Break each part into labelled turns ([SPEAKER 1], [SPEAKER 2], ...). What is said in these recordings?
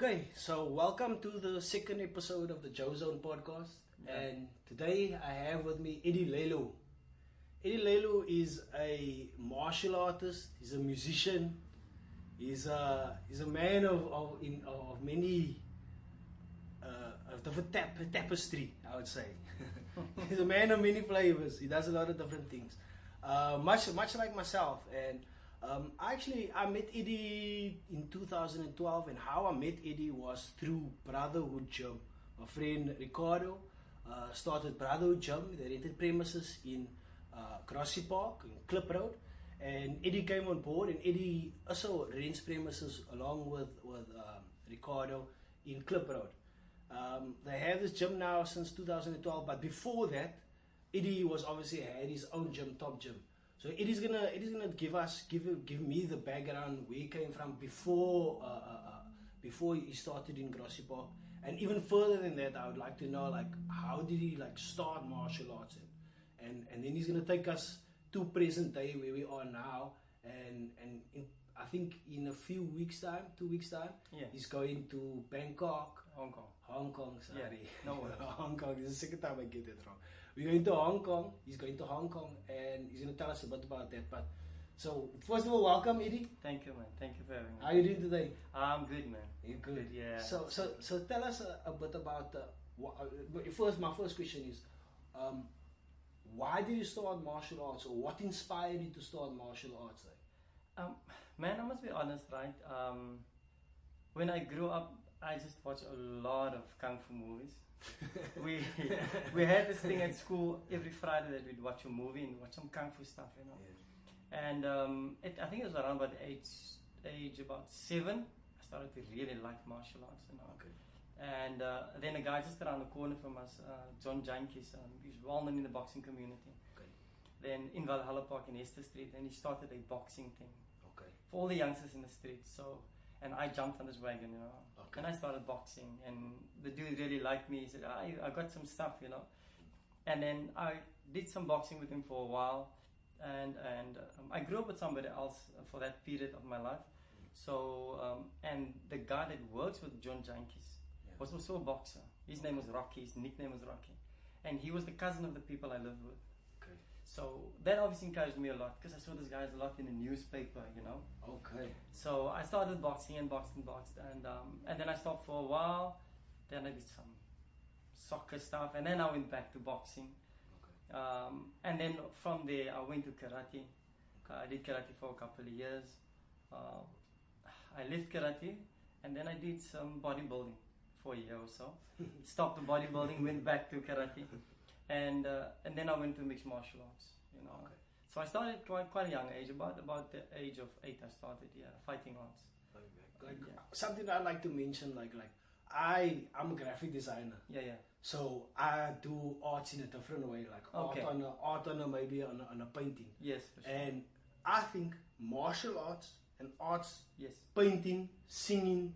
[SPEAKER 1] Okay, so welcome to the second episode of the joeZONE podcast.
[SPEAKER 2] Yeah.
[SPEAKER 1] And today I have with me Eddie Lallo. Eddie Lallo is a martial artist, he's a musician, he's a man of many of different tapestry, I would say. He's a man of many flavors, he does a lot of different things. Much like myself. And I met Eddie in 2012, and how I met Eddie was through Brotherhood Gym. My friend Ricardo started Brotherhood Gym. They rented premises in Grassy Park, in Klip Road, and Eddie came on board, and Eddie also rents premises along with Ricardo in Klip Road. They have this gym now since 2012, but before that, Eddie was obviously had his own gym, Top Gym. So Eddie's gonna give me the background where he came from before he started in Grassy Park, and even further than that, I would like to know how did he start martial arts, and then he's gonna take us to present day where we are now, and I think in a few weeks time, 2 weeks time,
[SPEAKER 2] Yeah.
[SPEAKER 1] he's going to Bangkok,
[SPEAKER 2] Hong Kong.
[SPEAKER 1] sorry.
[SPEAKER 2] Yeah, no worries.
[SPEAKER 1] Hong Kong. This is the second time I get that wrong. We're going to Hong Kong. He's going to Hong Kong, and he's going to tell us a bit about that. But so, first of all, welcome, Eddie.
[SPEAKER 2] Thank you, man. Thank you for having me.
[SPEAKER 1] How are you doing today?
[SPEAKER 2] I'm good, man.
[SPEAKER 1] You're good.
[SPEAKER 2] Yeah.
[SPEAKER 1] So tell us a bit about my first question is, why did you start martial arts, or what inspired you to start martial arts?
[SPEAKER 2] Man, I must be honest, right? When I grew up, I just watched a lot of kung fu movies. we had this thing at school every Friday that we'd watch a movie and watch some kung fu stuff, you know.
[SPEAKER 1] Yeah.
[SPEAKER 2] And I think it was around about age about 7, I started to really like martial arts, you know.
[SPEAKER 1] Okay.
[SPEAKER 2] And then a guy just around the corner from us, John Jankis, he's well known in the boxing community.
[SPEAKER 1] Okay.
[SPEAKER 2] Then in Valhalla Park in Hester Street, and he started a boxing thing
[SPEAKER 1] Okay.
[SPEAKER 2] for all the youngsters in the street. So, and I jumped on his wagon, you know.
[SPEAKER 1] Okay.
[SPEAKER 2] And I started boxing, and the dude really liked me. He said, I got some stuff, you know. And then I did some boxing with him for a while, and I grew up with somebody else for that period of my life. So, and the guy that works with John Jankis was also a boxer. His name was Rocky, his nickname was Rocky. And he was the cousin of the people I lived with.
[SPEAKER 1] Okay.
[SPEAKER 2] So that obviously encouraged me a lot, because I saw this guys a lot in the newspaper, you know.
[SPEAKER 1] Okay.
[SPEAKER 2] So I started boxing and boxed, and then I stopped for a while. Then I did some soccer stuff, and then I went back to boxing.
[SPEAKER 1] Okay.
[SPEAKER 2] And then from there I went to karate. I did karate for a couple of years. I left karate, and then I did some bodybuilding for a year or so. Stopped the bodybuilding, went back to karate, and then I went to mixed martial arts, you know.
[SPEAKER 1] Okay.
[SPEAKER 2] So I started quite a young age, about the age of 8 I started, fighting arts.
[SPEAKER 1] Something I'd like to mention, I'm a graphic designer.
[SPEAKER 2] Yeah.
[SPEAKER 1] So I do arts in a different way,
[SPEAKER 2] Okay.
[SPEAKER 1] art on maybe on a painting.
[SPEAKER 2] Yes, for sure.
[SPEAKER 1] And I think martial arts and arts,
[SPEAKER 2] Yes,
[SPEAKER 1] painting, singing,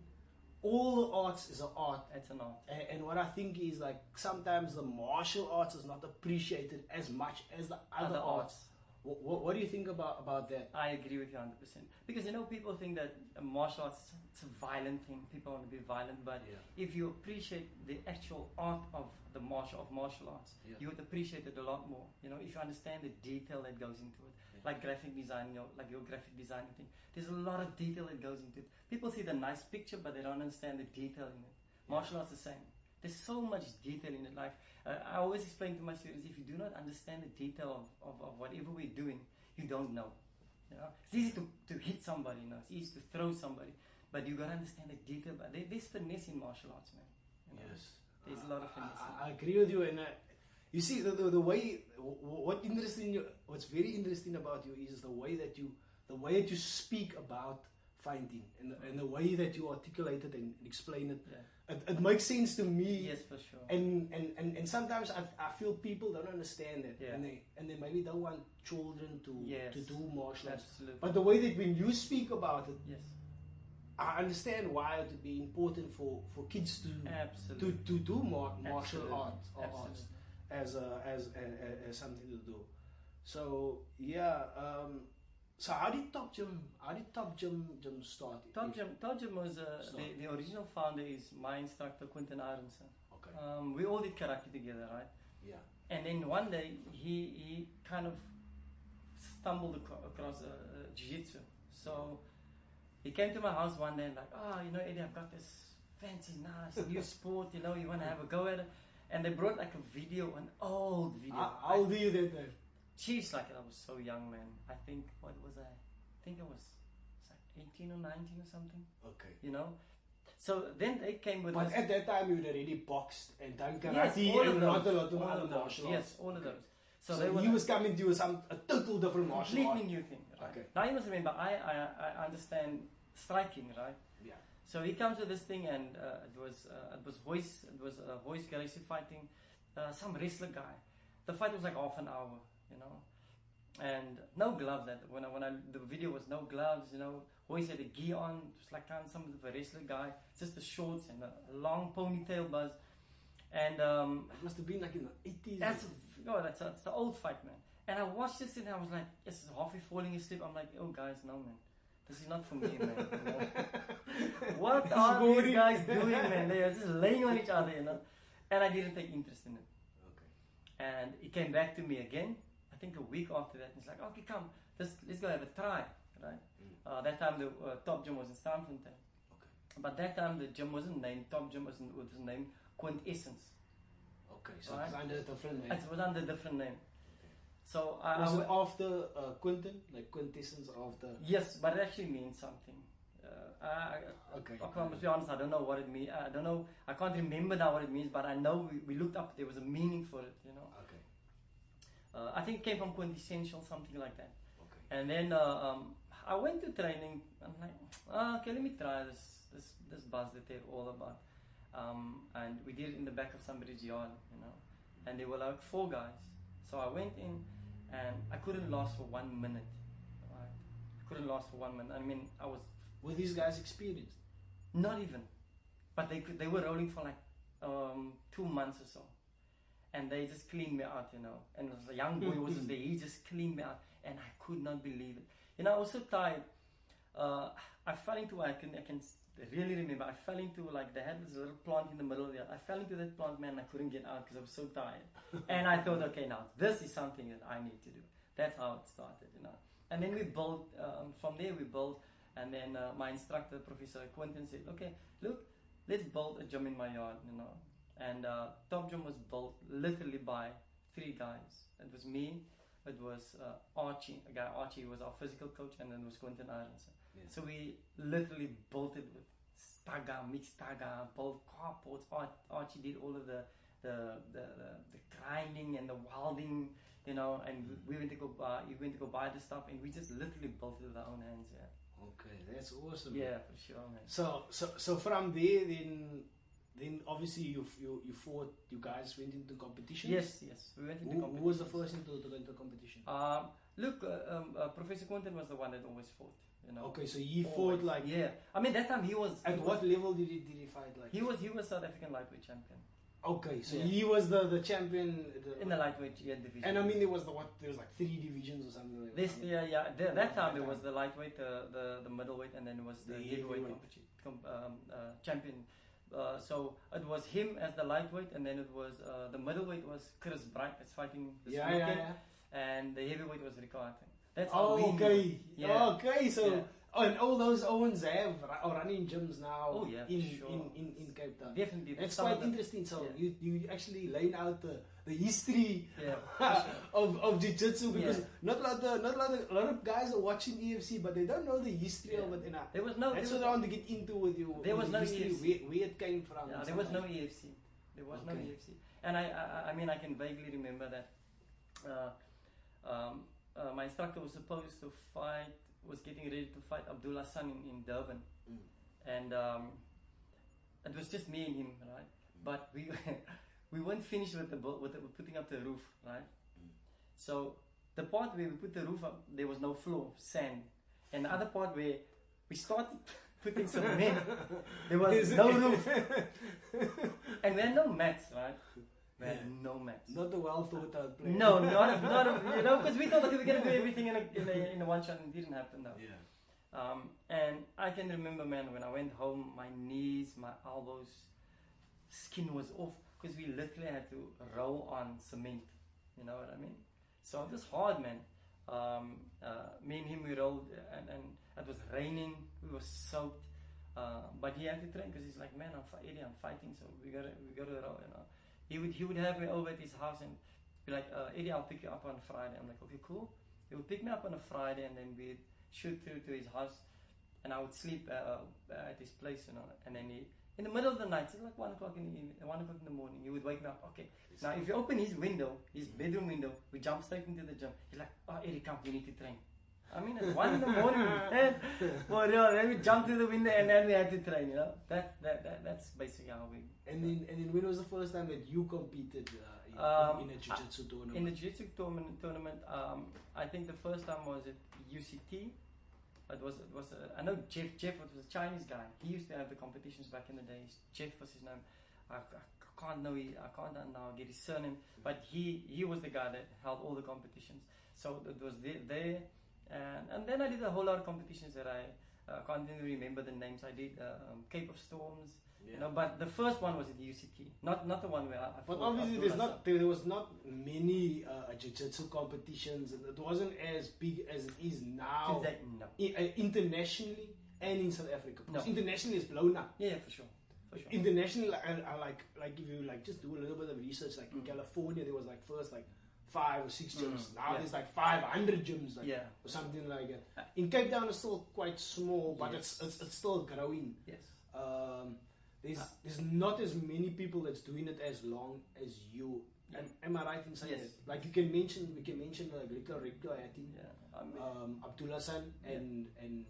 [SPEAKER 1] all the arts is an art.
[SPEAKER 2] it's an art.
[SPEAKER 1] And what I think is sometimes the martial arts is not appreciated as much as the other arts. What do you think about that?
[SPEAKER 2] I agree with you 100%. Because, you know, people think that martial arts, it's a violent thing. People want to be violent. But if you appreciate the actual art of martial arts, you would appreciate it a lot more. You know, if you understand the detail that goes into it. Like graphic design, like your graphic designing thing. There's a lot of detail that goes into it. People see the nice picture, but they don't understand the detail in it. Martial arts is the same. There's so much detail in it. I always explain to my students, if you do not understand the detail of whatever we're doing, you don't know. You know, it's easy to hit somebody, you know, it's easy to throw somebody, but you gotta understand the detail. But there's finesse in martial arts, man. You know?
[SPEAKER 1] Yes,
[SPEAKER 2] there's a lot of finesse.
[SPEAKER 1] I agree with you, and you see the way what's very interesting about you is the way that you speak about fighting, and the way that you articulate it and explain it. It makes sense to me.
[SPEAKER 2] Yes, for sure.
[SPEAKER 1] And sometimes I feel people don't understand that, and they maybe don't want children to do martial arts.
[SPEAKER 2] Absolutely.
[SPEAKER 1] But the way that when you speak about it,
[SPEAKER 2] Yes.
[SPEAKER 1] I understand why it would be important for kids to do martial arts as something to do. So So how did Top Gym start?
[SPEAKER 2] Top Gym was the original founder is my instructor Quentin Aronson.
[SPEAKER 1] Okay.
[SPEAKER 2] We all did karate together, right?
[SPEAKER 1] Yeah.
[SPEAKER 2] And then one day he kind of stumbled across jiu-jitsu. So he came to my house one day and like, Eddie, I've got this fancy, nice new sport. You want to have a go at it? And they brought like a video, an old video.
[SPEAKER 1] How old were you then?
[SPEAKER 2] Jeez, like I was so young, man. I think what was I? I think I was like 18 or 19 or something.
[SPEAKER 1] Okay.
[SPEAKER 2] So then they came with.
[SPEAKER 1] But at that time, you had already boxed and done karate
[SPEAKER 2] yes, all
[SPEAKER 1] and
[SPEAKER 2] of
[SPEAKER 1] not
[SPEAKER 2] those,
[SPEAKER 1] a lot of
[SPEAKER 2] all
[SPEAKER 1] other
[SPEAKER 2] of those.
[SPEAKER 1] martial arts.
[SPEAKER 2] Yes, all of those.
[SPEAKER 1] So he was coming to a total different martial art.
[SPEAKER 2] Completely new thing. Right?
[SPEAKER 1] Okay.
[SPEAKER 2] Now you must remember, I understand striking, right?
[SPEAKER 1] Yeah.
[SPEAKER 2] So he comes with this thing, and it was voice Gracie fighting some wrestler guy. The fight was like half an hour, and no gloves. That when the video was no gloves, Voice had a gi on. It was like kind of some of the wrestler guy, just the shorts and a long ponytail buzz, and
[SPEAKER 1] it must have been like in the 80s.
[SPEAKER 2] That's the old fight, man. And I watched this and I was like, it's halfway falling asleep. I'm like, oh guys, no man. This is not for me, man. What are these guys doing, man? They are just laying on each other, And I didn't take interest in it.
[SPEAKER 1] Okay.
[SPEAKER 2] And he came back to me again, I think a week after that. And he's like, okay, come, let's go have a try, right? That time the Top Gym was in Stamfordton.
[SPEAKER 1] Okay.
[SPEAKER 2] But that time the gym wasn't named Top Gym, was named Quintessence.
[SPEAKER 1] Okay, so
[SPEAKER 2] right?
[SPEAKER 1] it was under a different name.
[SPEAKER 2] It was under a different name. So
[SPEAKER 1] was it after Quentin, like quintessence after?
[SPEAKER 2] Yes, but it actually means something.
[SPEAKER 1] Okay.
[SPEAKER 2] I must be honest, I don't know what it means. I don't know. I can't remember now what it means, but I know we looked up. There was a meaning for it,
[SPEAKER 1] Okay.
[SPEAKER 2] I think it came from quintessential, something like that.
[SPEAKER 1] Okay.
[SPEAKER 2] And then I went to training. I'm like, okay, let me try this buzz that they're all about. And we did it in the back of somebody's yard, And there were like 4 guys. So I went in. And I couldn't last for 1 minute. Right? I couldn't last for 1 minute. I mean, I was.
[SPEAKER 1] Were these guys experienced?
[SPEAKER 2] Not even. But they were rolling for like 2 months or so. And they just cleaned me out, And the young boy wasn't there. He just cleaned me out. And I could not believe it. I was so tired. I fell into, I can really remember, I fell into like, they had this little plant in the middle of the yard. I fell into that plant, man, and I couldn't get out because I was so tired. And I thought, okay, now this is something that I need to do. That's how it started, And then we built, from there we built, and then my instructor, Professor Quentin, said, okay, look, let's build a gym in my yard, And Top Gym was built literally by 3 guys. It was me, it was Archie was our physical coach, and then it was Quentin Aronson. Yeah. So we literally built it with mixed staga, built carports. Archie did all of the grinding and the welding, and we went to go buy the stuff, and we just literally built it with our own hands. Yeah.
[SPEAKER 1] Okay, that's awesome.
[SPEAKER 2] Yeah, for sure, man.
[SPEAKER 1] So from there, then obviously you fought. You guys went into competition.
[SPEAKER 2] Yes, we went into competition.
[SPEAKER 1] Who was the first to go into competition?
[SPEAKER 2] Look, Professor Quentin was the one that always fought.
[SPEAKER 1] Okay, so he fought like.
[SPEAKER 2] Yeah, I mean that time he was.
[SPEAKER 1] At what level did he fight like?
[SPEAKER 2] He was South African lightweight champion.
[SPEAKER 1] Okay, so he was the champion
[SPEAKER 2] in the lightweight division.
[SPEAKER 1] And I mean there was like 3 divisions or something like that.
[SPEAKER 2] That time there was the lightweight, the middleweight, and then it was the heavyweight champion. So it was him as the lightweight, and then it was the middleweight was Chris Bright that's fighting this weekend, and the heavyweight was Ricardo. That's how we knew. Yeah.
[SPEAKER 1] Okay, so and all those Owens have running gyms now in Cape Town.
[SPEAKER 2] Definitely.
[SPEAKER 1] That's quite interesting. So you actually laid out the history
[SPEAKER 2] sure.
[SPEAKER 1] of jiu-jitsu, because not a lot of guys are watching EFC, but they don't know the history of it.
[SPEAKER 2] There was no.
[SPEAKER 1] That's what I want to get into with you.
[SPEAKER 2] There was no
[SPEAKER 1] history,
[SPEAKER 2] EFC.
[SPEAKER 1] Where it came from.
[SPEAKER 2] Yeah, there was no EFC. There was no EFC, and I mean I can vaguely remember that. My instructor was supposed to fight, was getting ready to fight Abdullah San in Durban, and it was just me and him, right? But we weren't finished with putting up the roof, right? So the part where we put the roof up, there was no floor, sand, and the other part where we started putting cement, there was no roof, and we had no mats, right? We had no mats.
[SPEAKER 1] Not the well thought out plan.
[SPEAKER 2] No, not a, because we thought, okay, we're gonna do everything in a one shot, and it didn't happen though.
[SPEAKER 1] Yeah.
[SPEAKER 2] And I can remember, man, when I went home, my knees, my elbows, skin was off because we literally had to roll on cement. You know what I mean? So it was hard, man. Me and him, we rolled, and it was raining. We were soaked, but he had to train because he's like, man, Eddie, I'm fighting, so we gotta roll. You know, he would have me over at his house and be like, Eddie, I'll pick you up on Friday. I'm like, okay, cool. He would pick me up on a Friday, and then we'd shoot through to his house, and I would sleep at his place, you know. And then in the middle of the night, it's like 1 o'clock in the morning, he would wake me up. Okay, now if you open his window, his bedroom window, we jump straight into the gym. He's like, oh, Eddie, come, we need to train. I mean, it's 1 in the morning, and for real, then we jump through the window, and then we had to train, you know. That's basically how we.
[SPEAKER 1] And then when was the first time that you competed in a jiu-jitsu tournament?
[SPEAKER 2] In the jiu-jitsu tournament, I think the first time was at UCT. It was I know Jeff was a Chinese guy. He used to have the competitions back in the days. Jeff was his name. I can't now get his surname, but he was the guy that held all the competitions. So it was there, and then I did a whole lot of competitions that I can't even remember the names. I did Cape of Storms, you know. But the first one was at UCT, not the one where I.
[SPEAKER 1] But obviously, there was not many jiu-jitsu competitions, and it wasn't as big as it is now.
[SPEAKER 2] Today, no.
[SPEAKER 1] Internationally and in South Africa.
[SPEAKER 2] No.
[SPEAKER 1] Internationally, it's blown up.
[SPEAKER 2] Yeah, for sure.
[SPEAKER 1] Internationally, I like if you like just do a little bit of research. Like in California, there was like first like 5 or 6 gyms. Now there's like 500 gyms, like, or something like that. In Cape Town, it's still quite small, but it's still growing.
[SPEAKER 2] Yes.
[SPEAKER 1] There's not as many people that's doing it as long as you. Am I right in saying that? Like we can mention like Rico Hattie, Abdullah San and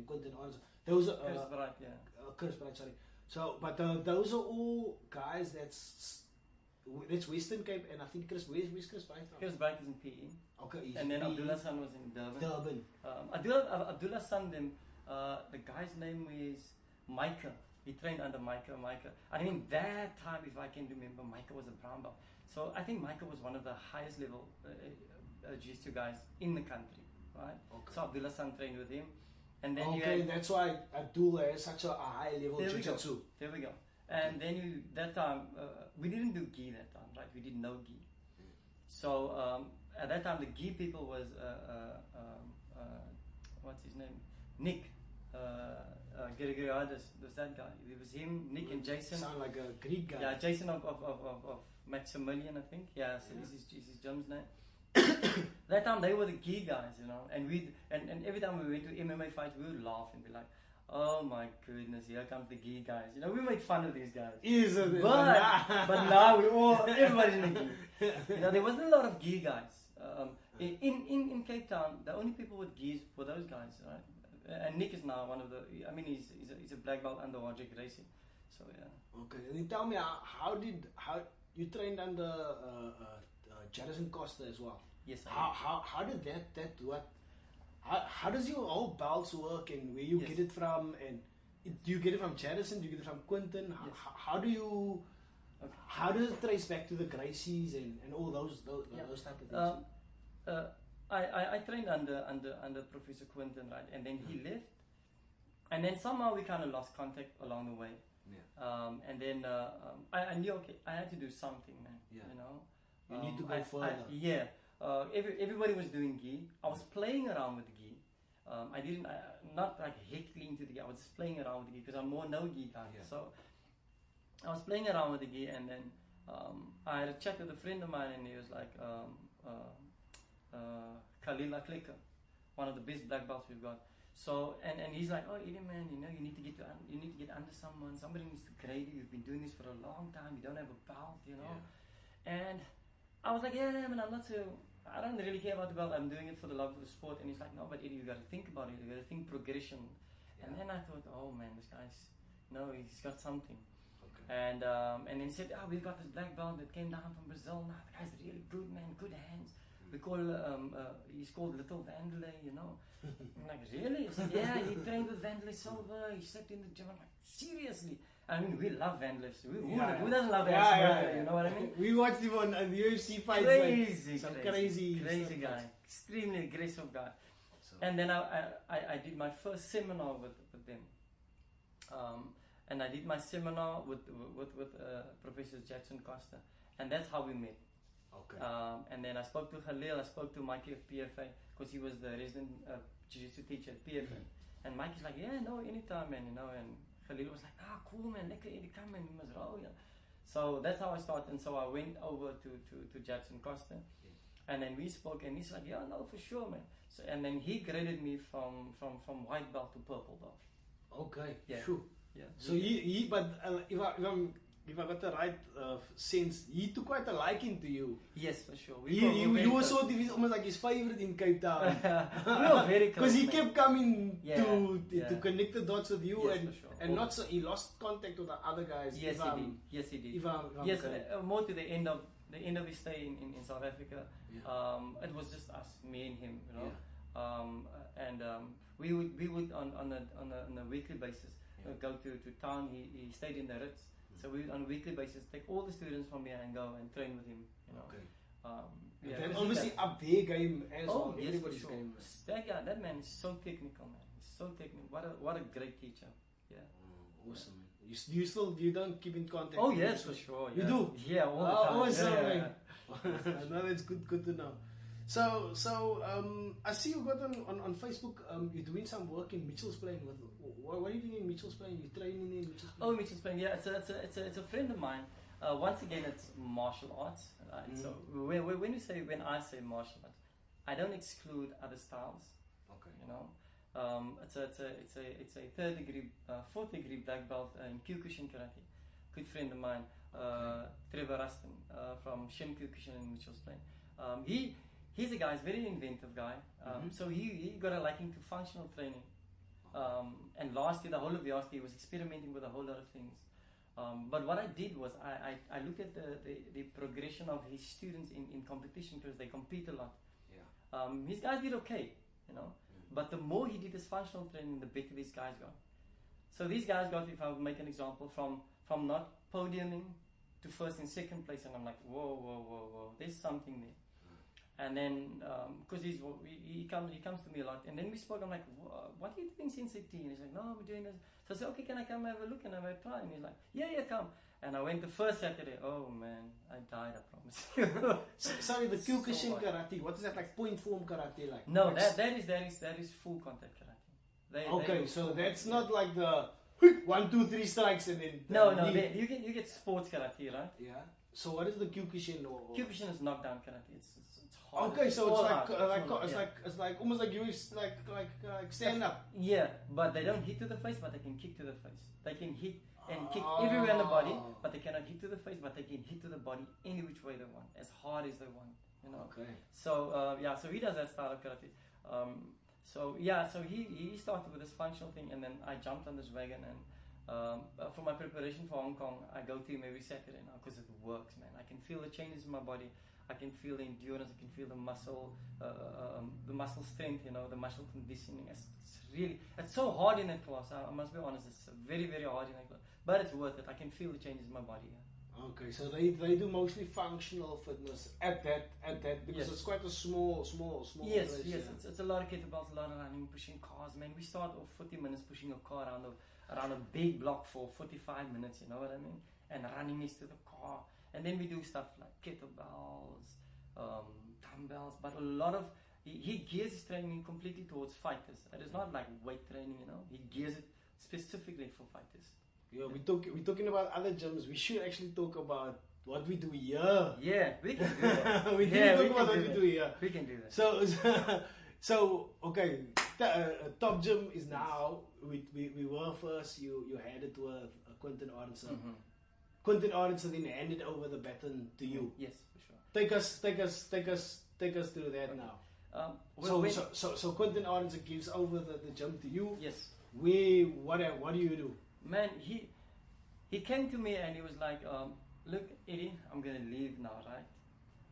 [SPEAKER 1] Quentin Arns. Those are Chris Bright, sorry. So, but those are all guys that's Western Cape, and I think where's Chris Bright from?
[SPEAKER 2] Chris Bright is in PE.
[SPEAKER 1] Okay,
[SPEAKER 2] and then Abdullah San was in Durban. Abdullah San, the guy's name is Micah. He trained under Micah. I mean, that time, if I can remember, Micah was a brown belt. So I think Micah was one of the highest level jiu-jitsu guys in the country, right? Okay. So Abdullah San trained with him. And then
[SPEAKER 1] that's why Abdullah has such a high level jiu-jitsu.
[SPEAKER 2] There we go. And then that time, we didn't do gi that time, right? We did no gi. So at that time, the gi people was, what's his name? Nick. Gerigoriadis, was that guy. It was him, Nick, and Jason.
[SPEAKER 1] Sound like a Greek guy.
[SPEAKER 2] Yeah, Jason of Maximilian, I think. Yeah, so this is his gym's name. That time they were the gi guys, you know, and every time we went to MMA fights, we would laugh and be like, oh my goodness, here comes the gi guys. You know, we made fun of these guys. But now everybody's in the gi. You know, there wasn't a lot of gi guys. In Cape Town, the only people with gis were those guys, right? And Nick is now one of the. I mean, he's a black belt under Wajik Racing. So yeah.
[SPEAKER 1] Okay, and tell me how you trained under Jarrison Costa as well?
[SPEAKER 2] Yes.
[SPEAKER 1] How did that work? How does your whole belts work, and where you get it from? And do you get it from Jarrison? Do you get it from Quentin?
[SPEAKER 2] Yes.
[SPEAKER 1] How do you? Okay. How does it trace back to the Gracies and all those type of things?
[SPEAKER 2] I trained under Professor Quentin, right, and then he left, and then somehow we kind of lost contact along the way. Yeah. And then I knew, okay, I had to do something, man. Yeah. You know,
[SPEAKER 1] you need to go further.
[SPEAKER 2] Everybody was doing gi. I was playing around with gi. I didn't, not like heavily into the gi. I was just playing around with the gi because I'm more no gi guy. Yeah. So I was playing around with the gi, and then I had a chat with a friend of mine, and he was like. Khalila Clicker, one of the best black belts we've got. So and he's like, oh Eddie, man, you know, you need to get under someone. Somebody needs to grade you. You've been doing this for a long time. You don't have a belt, you know. Yeah. And I was like, yeah, man, I don't really care about the belt. I'm doing it for the love of the sport. And he's like, no, but Eddie, you got to think about it. You got to think progression. Yeah. And then I thought, oh man, this guy's, he's got something. Okay. And then he said, we've got this black belt that came down from Brazil. Now the guy's really good, man, good hands. We call he's called Little Vandalay, you know. I'm like, really? He said, yeah, he trained with Vandalay Silva. He slept in the gym. I'm like, seriously? I mean, we love Van Lifts. Who
[SPEAKER 1] Yeah.
[SPEAKER 2] doesn't love
[SPEAKER 1] Yeah,
[SPEAKER 2] Van
[SPEAKER 1] yeah,
[SPEAKER 2] Lifts?
[SPEAKER 1] yeah.
[SPEAKER 2] You know what I mean?
[SPEAKER 1] We watched him on the UFC fights.
[SPEAKER 2] Crazy,
[SPEAKER 1] like, some crazy
[SPEAKER 2] guy.
[SPEAKER 1] fights.
[SPEAKER 2] Extremely aggressive guy.
[SPEAKER 1] So,
[SPEAKER 2] And then I did my first seminar with them. And I did my seminar with Professor Jackson Costa. And that's how we met.
[SPEAKER 1] okay.
[SPEAKER 2] And then I spoke to Khalil, I spoke to Mikey of PFA, because he was the resident jiu-jitsu teacher at PFA. And Mikey's like, yeah, no, anytime, man, you know. And Khalil was like, cool, man, lekker Eddie, come, man, you must roll, yeah. So that's how I started. And so I went over to Jackson Costa. And then we spoke, and he's like, yeah, no, for sure, man. So, and then he graded me from white belt to purple belt.
[SPEAKER 1] Okay,
[SPEAKER 2] Yeah.
[SPEAKER 1] sure.
[SPEAKER 2] Yeah.
[SPEAKER 1] So but if I got the right sense, he took quite a liking to you.
[SPEAKER 2] Yes, for sure.
[SPEAKER 1] You were sort of almost like his favorite in Cape Town.
[SPEAKER 2] We were very close.
[SPEAKER 1] Because he kept coming
[SPEAKER 2] Yeah,
[SPEAKER 1] to connect the dots with you,
[SPEAKER 2] Yes,
[SPEAKER 1] and
[SPEAKER 2] for sure.
[SPEAKER 1] and not so he lost contact with the other guys.
[SPEAKER 2] Yes, he did. Yes, he did.
[SPEAKER 1] If I'm
[SPEAKER 2] Yes,
[SPEAKER 1] correct.
[SPEAKER 2] more to the end of his stay in South Africa.
[SPEAKER 1] Yeah.
[SPEAKER 2] It was just us, me and him, you know.
[SPEAKER 1] Yeah.
[SPEAKER 2] We would on a weekly basis go to town. He stayed in the Ritz, so we would on a weekly basis take all the students from here and go and train with him, you know.
[SPEAKER 1] Okay.
[SPEAKER 2] Yeah,
[SPEAKER 1] Then
[SPEAKER 2] because
[SPEAKER 1] obviously
[SPEAKER 2] he
[SPEAKER 1] up their game as well.
[SPEAKER 2] yes, for
[SPEAKER 1] Everybody's
[SPEAKER 2] sure.
[SPEAKER 1] game.
[SPEAKER 2] That man is so technical, man. He's so technical. What a great teacher. Yeah.
[SPEAKER 1] Awesome, man. You don't keep in contact.
[SPEAKER 2] Oh
[SPEAKER 1] with him,
[SPEAKER 2] yes,
[SPEAKER 1] so-
[SPEAKER 2] for sure.
[SPEAKER 1] You
[SPEAKER 2] Yeah.
[SPEAKER 1] do?
[SPEAKER 2] Yeah, all the time.
[SPEAKER 1] Awesome,
[SPEAKER 2] Yeah,
[SPEAKER 1] man. No, that's good to know. So I see you got on Facebook. You're doing some work in Mitchell's Plain. What are you doing in Mitchell's Plain? You training in Mitchell's Plain?
[SPEAKER 2] Oh, Mitchell's Plain. Yeah, it's a friend of mine. Once again, it's martial arts. Right? So when I say martial arts, I don't exclude other styles.
[SPEAKER 1] Okay.
[SPEAKER 2] You know, it's a fourth degree black belt in Kyokushin karate. Good friend of mine, Trevor Rustin from Shin Kyokushin in Mitchell's Plain. He's a guy, he's a very inventive guy. So he got a liking to functional training. And last year, the whole of last year, he was experimenting with a whole lot of things. But what I did was I looked at the progression of his students in competition, because they compete a lot.
[SPEAKER 1] Yeah.
[SPEAKER 2] His guys did okay, you know. But the more he did his functional training, the better these guys got. So these guys got, if I would make an example, from not podiuming to first and second place, and I'm like, whoa, there's something there. And then, because he comes to me a lot, and then we spoke. I'm like, what are you doing, Sensei T? And he's like, no, we're doing this. So I said, okay, can I come have a look and have a try? And he's like, yeah, come. And I went the first Saturday. Oh man, I died, I promise you.
[SPEAKER 1] Sorry, the Kyokushin
[SPEAKER 2] So
[SPEAKER 1] karate. What is that, like point form karate like?
[SPEAKER 2] No,
[SPEAKER 1] Like
[SPEAKER 2] that is full contact karate.
[SPEAKER 1] okay,
[SPEAKER 2] do
[SPEAKER 1] so
[SPEAKER 2] full
[SPEAKER 1] that's
[SPEAKER 2] contact.
[SPEAKER 1] not like the 1, 2, 3 strikes and then
[SPEAKER 2] No,
[SPEAKER 1] knee.
[SPEAKER 2] you get sports karate, right?
[SPEAKER 1] Yeah. So what is the Kyokushin? Or
[SPEAKER 2] Kyokushin is knockdown karate. It's hard.
[SPEAKER 1] okay, so it's
[SPEAKER 2] all
[SPEAKER 1] like
[SPEAKER 2] hard.
[SPEAKER 1] it's like almost like you like stand up.
[SPEAKER 2] Yeah, but they don't hit to the face, but they can kick to the face. They can hit and kick everywhere in the body, but they cannot hit to the face, but they can hit to the body any which way they want, as hard as they want. You know.
[SPEAKER 1] Okay.
[SPEAKER 2] So so he does that style of karate. So he started with this functional thing, and then I jumped on this wagon. And for my preparation for Hong Kong, I go to him every Saturday now because it works, man. I can feel the changes in my body. I can feel the endurance. I can feel the muscle strength. You know, the muscle conditioning. It's so hard in that class. I must be honest. It's very, very hard in that class, but it's worth it. I can feel the changes in my body. Yeah.
[SPEAKER 1] Okay, so they do mostly functional fitness at that because it's quite a small
[SPEAKER 2] Yes,
[SPEAKER 1] place,
[SPEAKER 2] yes,
[SPEAKER 1] yeah.
[SPEAKER 2] it's a lot of kettlebells, a lot of running, pushing cars, man. We start off 40 minutes pushing a car around a big block for 45 minutes, you know what I mean? And running next to the car. And then we do stuff like kettlebells, dumbbells, but a lot of, he gears his training completely towards fighters. It is not like weight training, you know. He gears it specifically for fighters.
[SPEAKER 1] Yeah, we're talking about other gyms. We should actually talk about what we do here.
[SPEAKER 2] Yeah, we can do that.
[SPEAKER 1] we
[SPEAKER 2] Yeah,
[SPEAKER 1] talk
[SPEAKER 2] we
[SPEAKER 1] about
[SPEAKER 2] can
[SPEAKER 1] what
[SPEAKER 2] do
[SPEAKER 1] we
[SPEAKER 2] that.
[SPEAKER 1] do here.
[SPEAKER 2] We can do that.
[SPEAKER 1] So okay, Top Gym is now. We were first. You had it with Quentin Arnson.
[SPEAKER 2] Mm-hmm.
[SPEAKER 1] Quentin Arnson then handed over the baton to you.
[SPEAKER 2] Yes, for sure.
[SPEAKER 1] Take us through that now. So Quentin Arnson gives over the gym to you.
[SPEAKER 2] Yes.
[SPEAKER 1] What do you do?
[SPEAKER 2] Man, he came to me and he was like, look, Eddie, I'm going to leave now, right?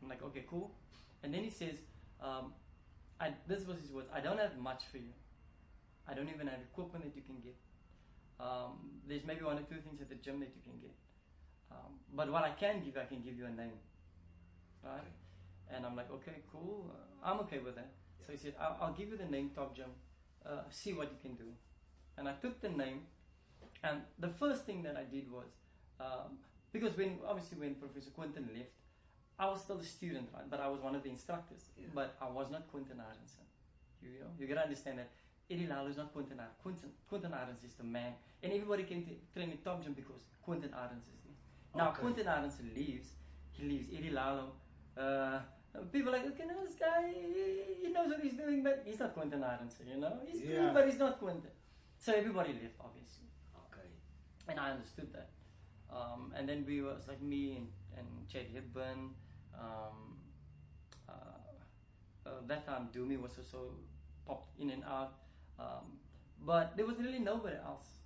[SPEAKER 2] I'm like, okay, cool. And then he says, this was his words, I don't have much for you. I don't even have equipment that you can get. There's maybe one or two things at the gym that you can get. But what I can give you a name. Right? Okay. And I'm like, okay, cool. I'm okay with that. Yeah. So he said, I'll give you the name, Top Gym. See what you can do. And I took the name. And the first thing that I did was, because when Professor Quinton left, I was still a student, right? But I was one of the instructors. Yeah. But I was not Quinton Aronson. You gotta understand that Eddie Lallo is not Quinton Aronson. Quinton Aronson is the man. And everybody came to train at Top Gym because Quinton Aronson is there. Now, Quinton Aronson leaves. He leaves. Eddie Lallo. People are like, okay, no, this guy, he knows what he's doing, but he's not Quinton Aronson, He's good, but he's not Quinton. So everybody left, obviously. Okay. And I understood that. And then it was like me and Chad Hepburn. That time Doomy was also popped in and out. But there was really nobody else.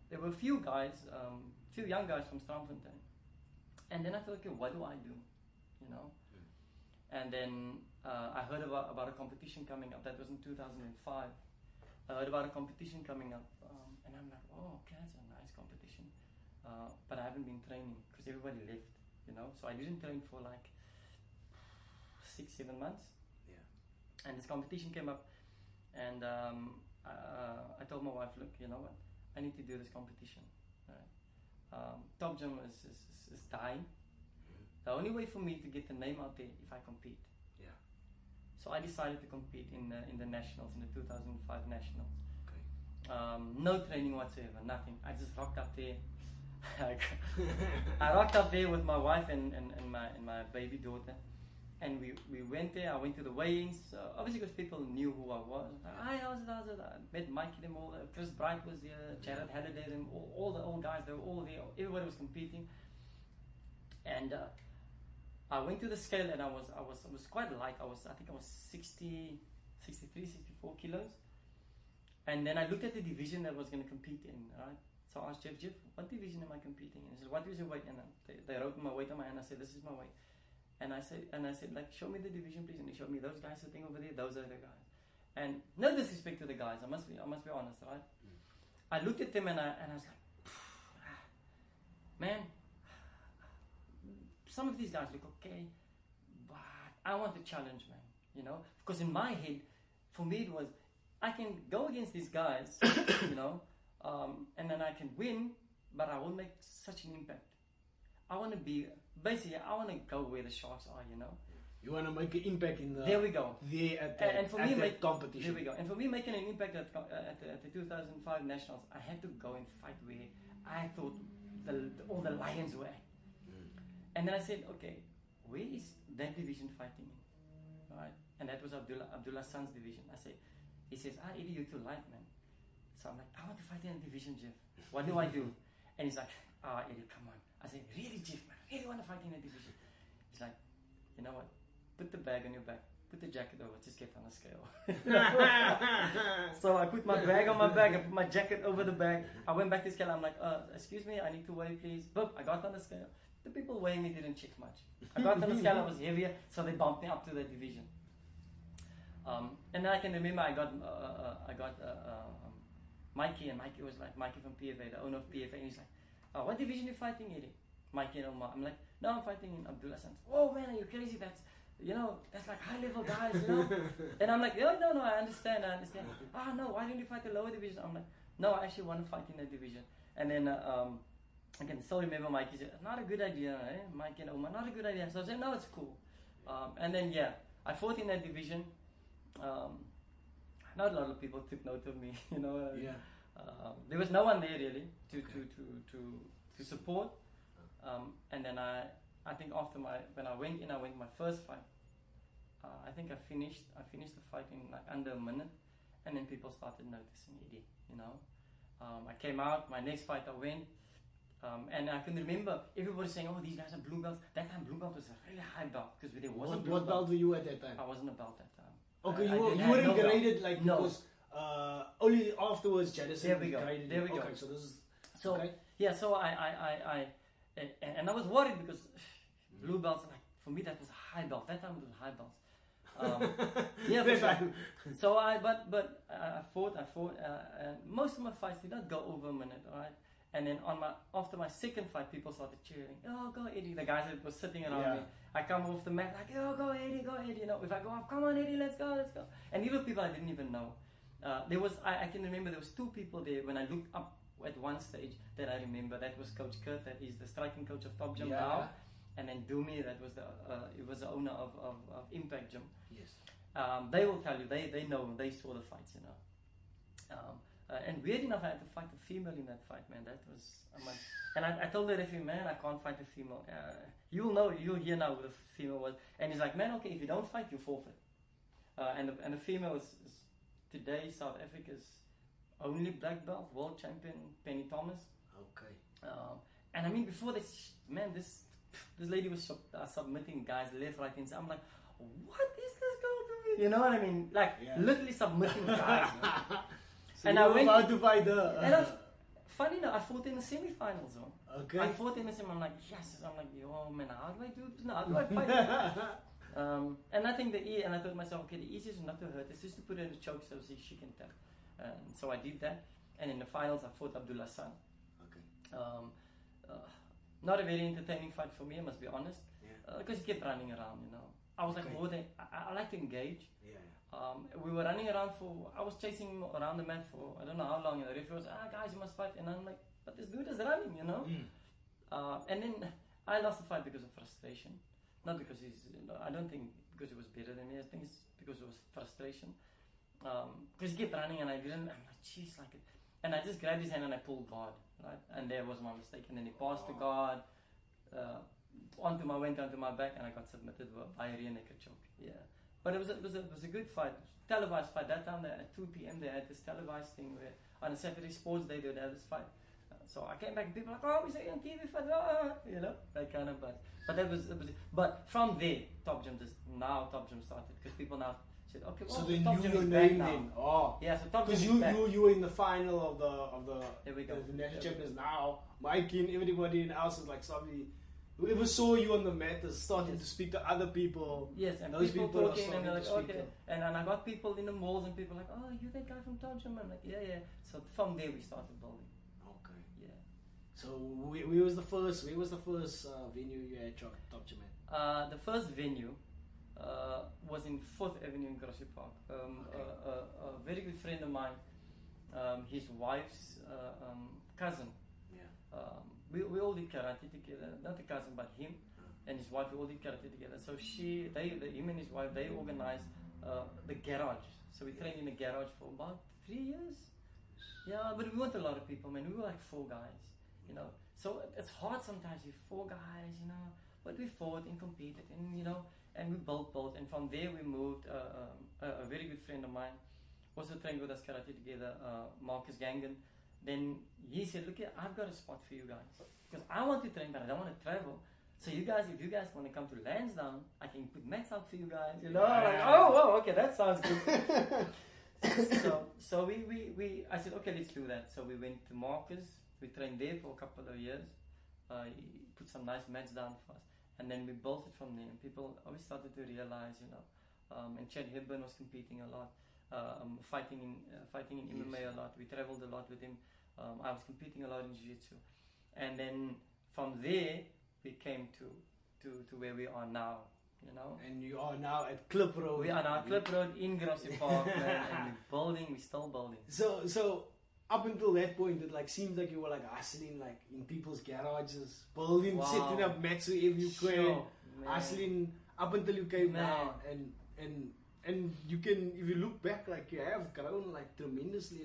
[SPEAKER 2] There were a few guys, few young guys from Strandfontein. And then I thought, okay, what do I do? And then I heard about a competition coming up. That was in 2005. I heard about a competition coming up. And I'm like, oh, okay, that's a nice competition. But I haven't been training because everybody left, So I didn't train for like 6-7 months. Yeah. And this competition came up. And I told my wife, look, you know what? I need to do this competition. Right? Top Gym is dying. The only way for me to get the name out there if I compete. Yeah. So I decided to compete in the nationals, in the 2005 nationals. Okay. No training whatsoever, nothing. I just rocked up there. I rocked up there with my wife and my baby daughter. And we went there. I went to the weigh-ins, obviously because people knew who I was. Like, hi, how's it? I met Mikey, them all. Chris Bright was there, Jared Halliday, them all the old guys. They were all there. Everybody was competing. And I went to the scale and I was quite light. I think I was 63, 64 kilos. And then I looked at the division that I was going to compete in. Right. So I asked Jeff, what division am I competing in? He said, what is your weight? And they wrote my weight on my hand. I said, this is my weight. And I said, like, show me the division, please. And he showed me those guys sitting over there. Those are the guys. And no disrespect to the guys. I must be honest, right? Mm. I looked at them and I was like, man, some of these guys look okay, but I want to challenge, man. Because in my head, for me it was, I can go against these guys, and then I can win, but I won't make such an impact. I want to go where the sharks are,
[SPEAKER 1] You want to make an impact in the...
[SPEAKER 2] There we go.
[SPEAKER 1] That competition.
[SPEAKER 2] There we go. And for me, making an impact at the 2005 Nationals, I had to go and fight where I thought all the lions were. And then I said, okay, where is that division fighting in? Right? And that was Abdullah San's division. He says, Eddie, you're too light, man. So I'm like, I want to fight in a division, Jeff. What do I do? And he's like, Eddie, come on. I said, really, Jeff, man, I really want to fight in a division. He's like, you know what? Put the bag on your back. Put the jacket over. Just get on the scale. So I put my bag on my back. I put my jacket over the bag. I went back to the scale. I'm like, excuse me, I need to weigh, please. Boom, I got on the scale. The people weighing me didn't check much. I got on the scale. I was heavier, so they bumped me up to the division. And I can remember I got Mikey, and Mikey was like, Mikey from PFA, the owner of PFA, and he's like, what division are you fighting, Eddie? Mikey and Omar. I'm like, no, I'm fighting in Abdullah San's. Oh man, are you crazy? That's like high level guys, And I'm like, no, I understand. No, why don't you fight the lower division? I'm like, no, I actually want to fight in that division. And then I can still remember Mikey said, not a good idea, Mikey and Omar, not a good idea. So I said, no, it's cool. And then I fought in that division. Not a lot of people took note of me, there was no one there really to support. And then I think after when I went my first fight, I think I finished the fight in like under a minute, and then people started noticing Eddie, I came out, my next fight I went, and I can remember everybody saying, oh, these guys are blue belts. That time blue belt was a really high belt because there wasn't blue
[SPEAKER 1] What belt were you at that time?
[SPEAKER 2] I wasn't a belt that time.
[SPEAKER 1] Okay, you weren't graded like no. Because only afterwards Jadison graded.
[SPEAKER 2] There we go.
[SPEAKER 1] Okay, so this is
[SPEAKER 2] okay. Yeah, so I and I was worried because blue belts, like for me that was a high belt. That time it was high belts. Yeah, for sure. So I fought, and most of my fights did not go over a minute, alright? And then after my second fight, people started cheering. Oh, go Eddie! The guys that were sitting around me. I come off the mat like, oh, go Eddie, go Eddie. You know, if I go up, come on Eddie, let's go. And even people I didn't even know. I can remember there was 2 people there when I looked up at one stage that I remember. That was Coach Kurt, that is the striking coach of Top Gym now. And then Dumi, that was the owner of Impact Gym.
[SPEAKER 1] Yes.
[SPEAKER 2] They will tell you, they know, they saw the fights, you know. And weird enough, I had to fight a female in that fight, man. That was, and I told the referee, man, I can't fight a female. You'll hear now who the female was. And he's like, man, okay, if you don't fight, you forfeit. And the female is today South Africa's only black belt, world champion, Penny Thomas.
[SPEAKER 1] Okay.
[SPEAKER 2] And I mean, before this, man, this lady was submitting guys left, right, and I'm like, what is this girl doing? You know what I mean? Like, literally submitting guys.
[SPEAKER 1] So and I went about to fight her.
[SPEAKER 2] And funny enough, I fought in the semi-finals.
[SPEAKER 1] Okay.
[SPEAKER 2] I fought in the semi. I'm like, yes. I'm like, yo, man, how do I do this now? How do I fight? And I think and I thought to myself, okay, the easiest is not to hurt. It's just to put her in the choke so she can tap. So I did that. And in the finals, I fought Abdullah San. Okay. Not a very entertaining fight for me, I must be honest. Because he kept running around, you know. I was like, I like to engage. We were running around I was chasing him around the mat for I don't know how long, and the referee was, guys, you must fight. And I'm like, but this dude is running, you know. And then I lost the fight because of frustration. Not because I don't think because he was better than me. I think it's because it was frustration. Because he kept running and I'm like, jeez, like it. And I just grabbed his hand and I pulled guard, right? And there was my mistake. And then he passed the guard, went onto my back, and I got submitted by a rear naked choke. Yeah. But it was a good fight, televised fight. That time at 2 p.m. they had this televised thing where on a Saturday sports day they would have this fight. So I came back and people were like, oh, we saw you on TV fight, you know, that kind of. But that was. But from there, Top Gym started because people now said, okay, well,
[SPEAKER 1] so then
[SPEAKER 2] Top
[SPEAKER 1] you
[SPEAKER 2] Gym
[SPEAKER 1] were
[SPEAKER 2] is back
[SPEAKER 1] named
[SPEAKER 2] now.
[SPEAKER 1] in. Oh,
[SPEAKER 2] yeah. So Top Gym
[SPEAKER 1] because you were in the final of the
[SPEAKER 2] there we go.
[SPEAKER 1] The national champions now. Mikey and everybody else is like somebody. Whoever saw you on the mat is starting to speak to other people.
[SPEAKER 2] Yes, and
[SPEAKER 1] those
[SPEAKER 2] people talking and they're like, okay. And I got people in the malls and people like, oh, you're that guy from Top Gym? I'm like, yeah. So from there we started building.
[SPEAKER 1] Okay.
[SPEAKER 2] Yeah.
[SPEAKER 1] So where was the first venue you had Top Gym at?
[SPEAKER 2] The first venue was in 4th Avenue in Grassy Park. A very good friend of mine, his wife's cousin. Yeah. We all did karate together, not the cousin, but him and his wife. We all did karate together. So him and his wife, they organized the garage. So we trained in the garage for about 3 years. Yeah, but we weren't a lot of people, man. We were like 4 guys, you know. So it's hard sometimes with 4 guys, you know. But we fought and competed, and you know, and we built. And from there we moved. A very good friend of mine also trained with us karate together, Marcus Gangan. Then he said, look here, I've got a spot for you guys. Because I want to train, but I don't want to travel. So you guys, if you guys want to come to Lansdowne, I can put mats out for you guys. You know, like, oh, okay, that sounds good. so I said, okay, let's do that. So we went to Marcus. We trained there for a couple of years. He put some nice mats down for us. And then we built it from there. And people always started to realize, you know. And Chad Hibben was competing a lot. Fighting in MMA a lot. We traveled a lot with him. I was competing a lot in Jiu-jitsu. And then from there, we came to where we are now, you know.
[SPEAKER 1] And you are now at Clip Road.
[SPEAKER 2] We are now at Clip Road in Grassy Park, man, and we're still building.
[SPEAKER 1] So up until that point, it like seems like you were like hustling like in people's garages, building, setting up mats wherever you could, hustling up until you came down and you can, if you look back, like you have grown like tremendously,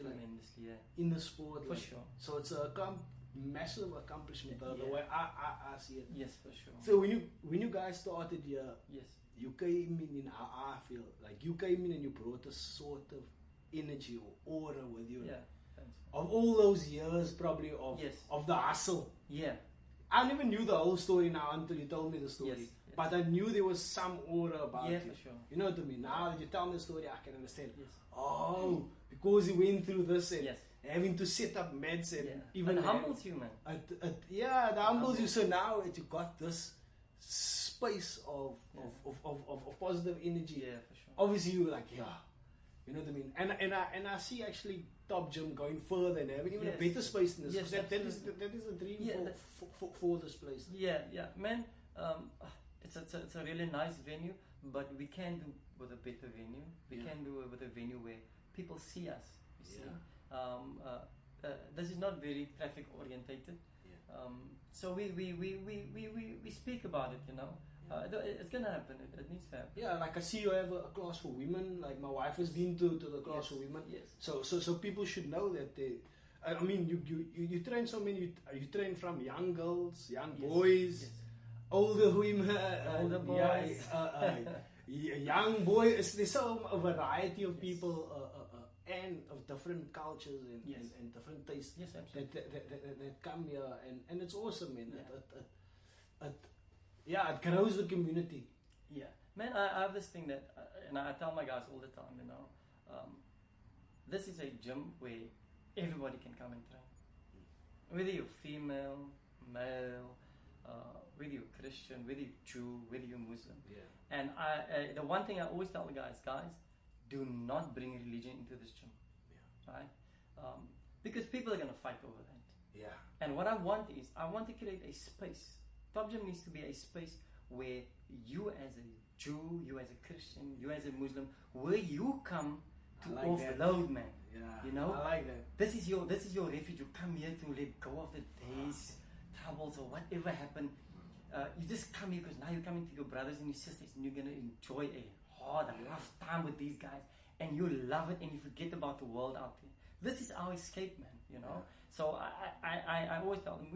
[SPEAKER 2] yeah,
[SPEAKER 1] in the sport,
[SPEAKER 2] for sure.
[SPEAKER 1] So it's a massive accomplishment, the way I see it.
[SPEAKER 2] Yes, for sure.
[SPEAKER 1] So when you guys started here,
[SPEAKER 2] yes,
[SPEAKER 1] you came in I feel like you came in and you brought a sort of energy or aura with you.
[SPEAKER 2] Yeah, thanks.
[SPEAKER 1] Of all those years, probably of the hustle.
[SPEAKER 2] Yeah.
[SPEAKER 1] I never knew the whole story now until you told me the story.
[SPEAKER 2] Yes.
[SPEAKER 1] But I knew there was some aura about
[SPEAKER 2] you.
[SPEAKER 1] For
[SPEAKER 2] sure.
[SPEAKER 1] You know what I mean? Now that you tell me the story, I can understand.
[SPEAKER 2] Yes.
[SPEAKER 1] Oh, because he went through this and having to set up meds and
[SPEAKER 2] even it humbles you, man.
[SPEAKER 1] It humbles you. So now that you got this, space of positive energy.
[SPEAKER 2] Yeah, for sure.
[SPEAKER 1] Obviously, you're like, yeah, you know what I mean. And I see actually Top Gym going further and having even a better space than this.
[SPEAKER 2] Yes,
[SPEAKER 1] that is the dream for this place.
[SPEAKER 2] Yeah, man. It's a really nice venue, but we can do with a better venue. We can do it with a venue where people see us. You see, this is not very traffic orientated. So we speak about it, you know. It's gonna happen. It needs to happen.
[SPEAKER 1] Yeah, like I see you have a class for women. Like my wife has been to the class for women.
[SPEAKER 2] Yes.
[SPEAKER 1] So people should know that they. I mean, you train so many. You train from young girls, young boys, older women,
[SPEAKER 2] older boys,
[SPEAKER 1] young boys. There's so a variety of people. And of different cultures and different tastes that come here, and it's awesome, man. It grows the community.
[SPEAKER 2] Yeah, man. I have this thing that, and I tell my guys all the time, you know, this is a gym where everybody can come and train, whether you're female, male, whether you're Christian, whether you're Jew, whether you're Muslim. Yeah. And the one thing I always tell the guys, do not bring religion into this gym, right? Because people are going to fight over that.
[SPEAKER 1] Yeah.
[SPEAKER 2] And what I want to create a space. Top Gym needs to be a space where you as a Jew, you as a Christian, you as a Muslim, where you come to offload, man.
[SPEAKER 1] Yeah.
[SPEAKER 2] You know?
[SPEAKER 1] I like that.
[SPEAKER 2] This is your refuge. You come here to let go of the day's troubles or whatever happened. You just come here because now you're coming to your brothers and your sisters and you're going to enjoy a hard, rough time with these guys, and you love it and you forget about the world out there. This is our escape, man, you know. So I always tell them,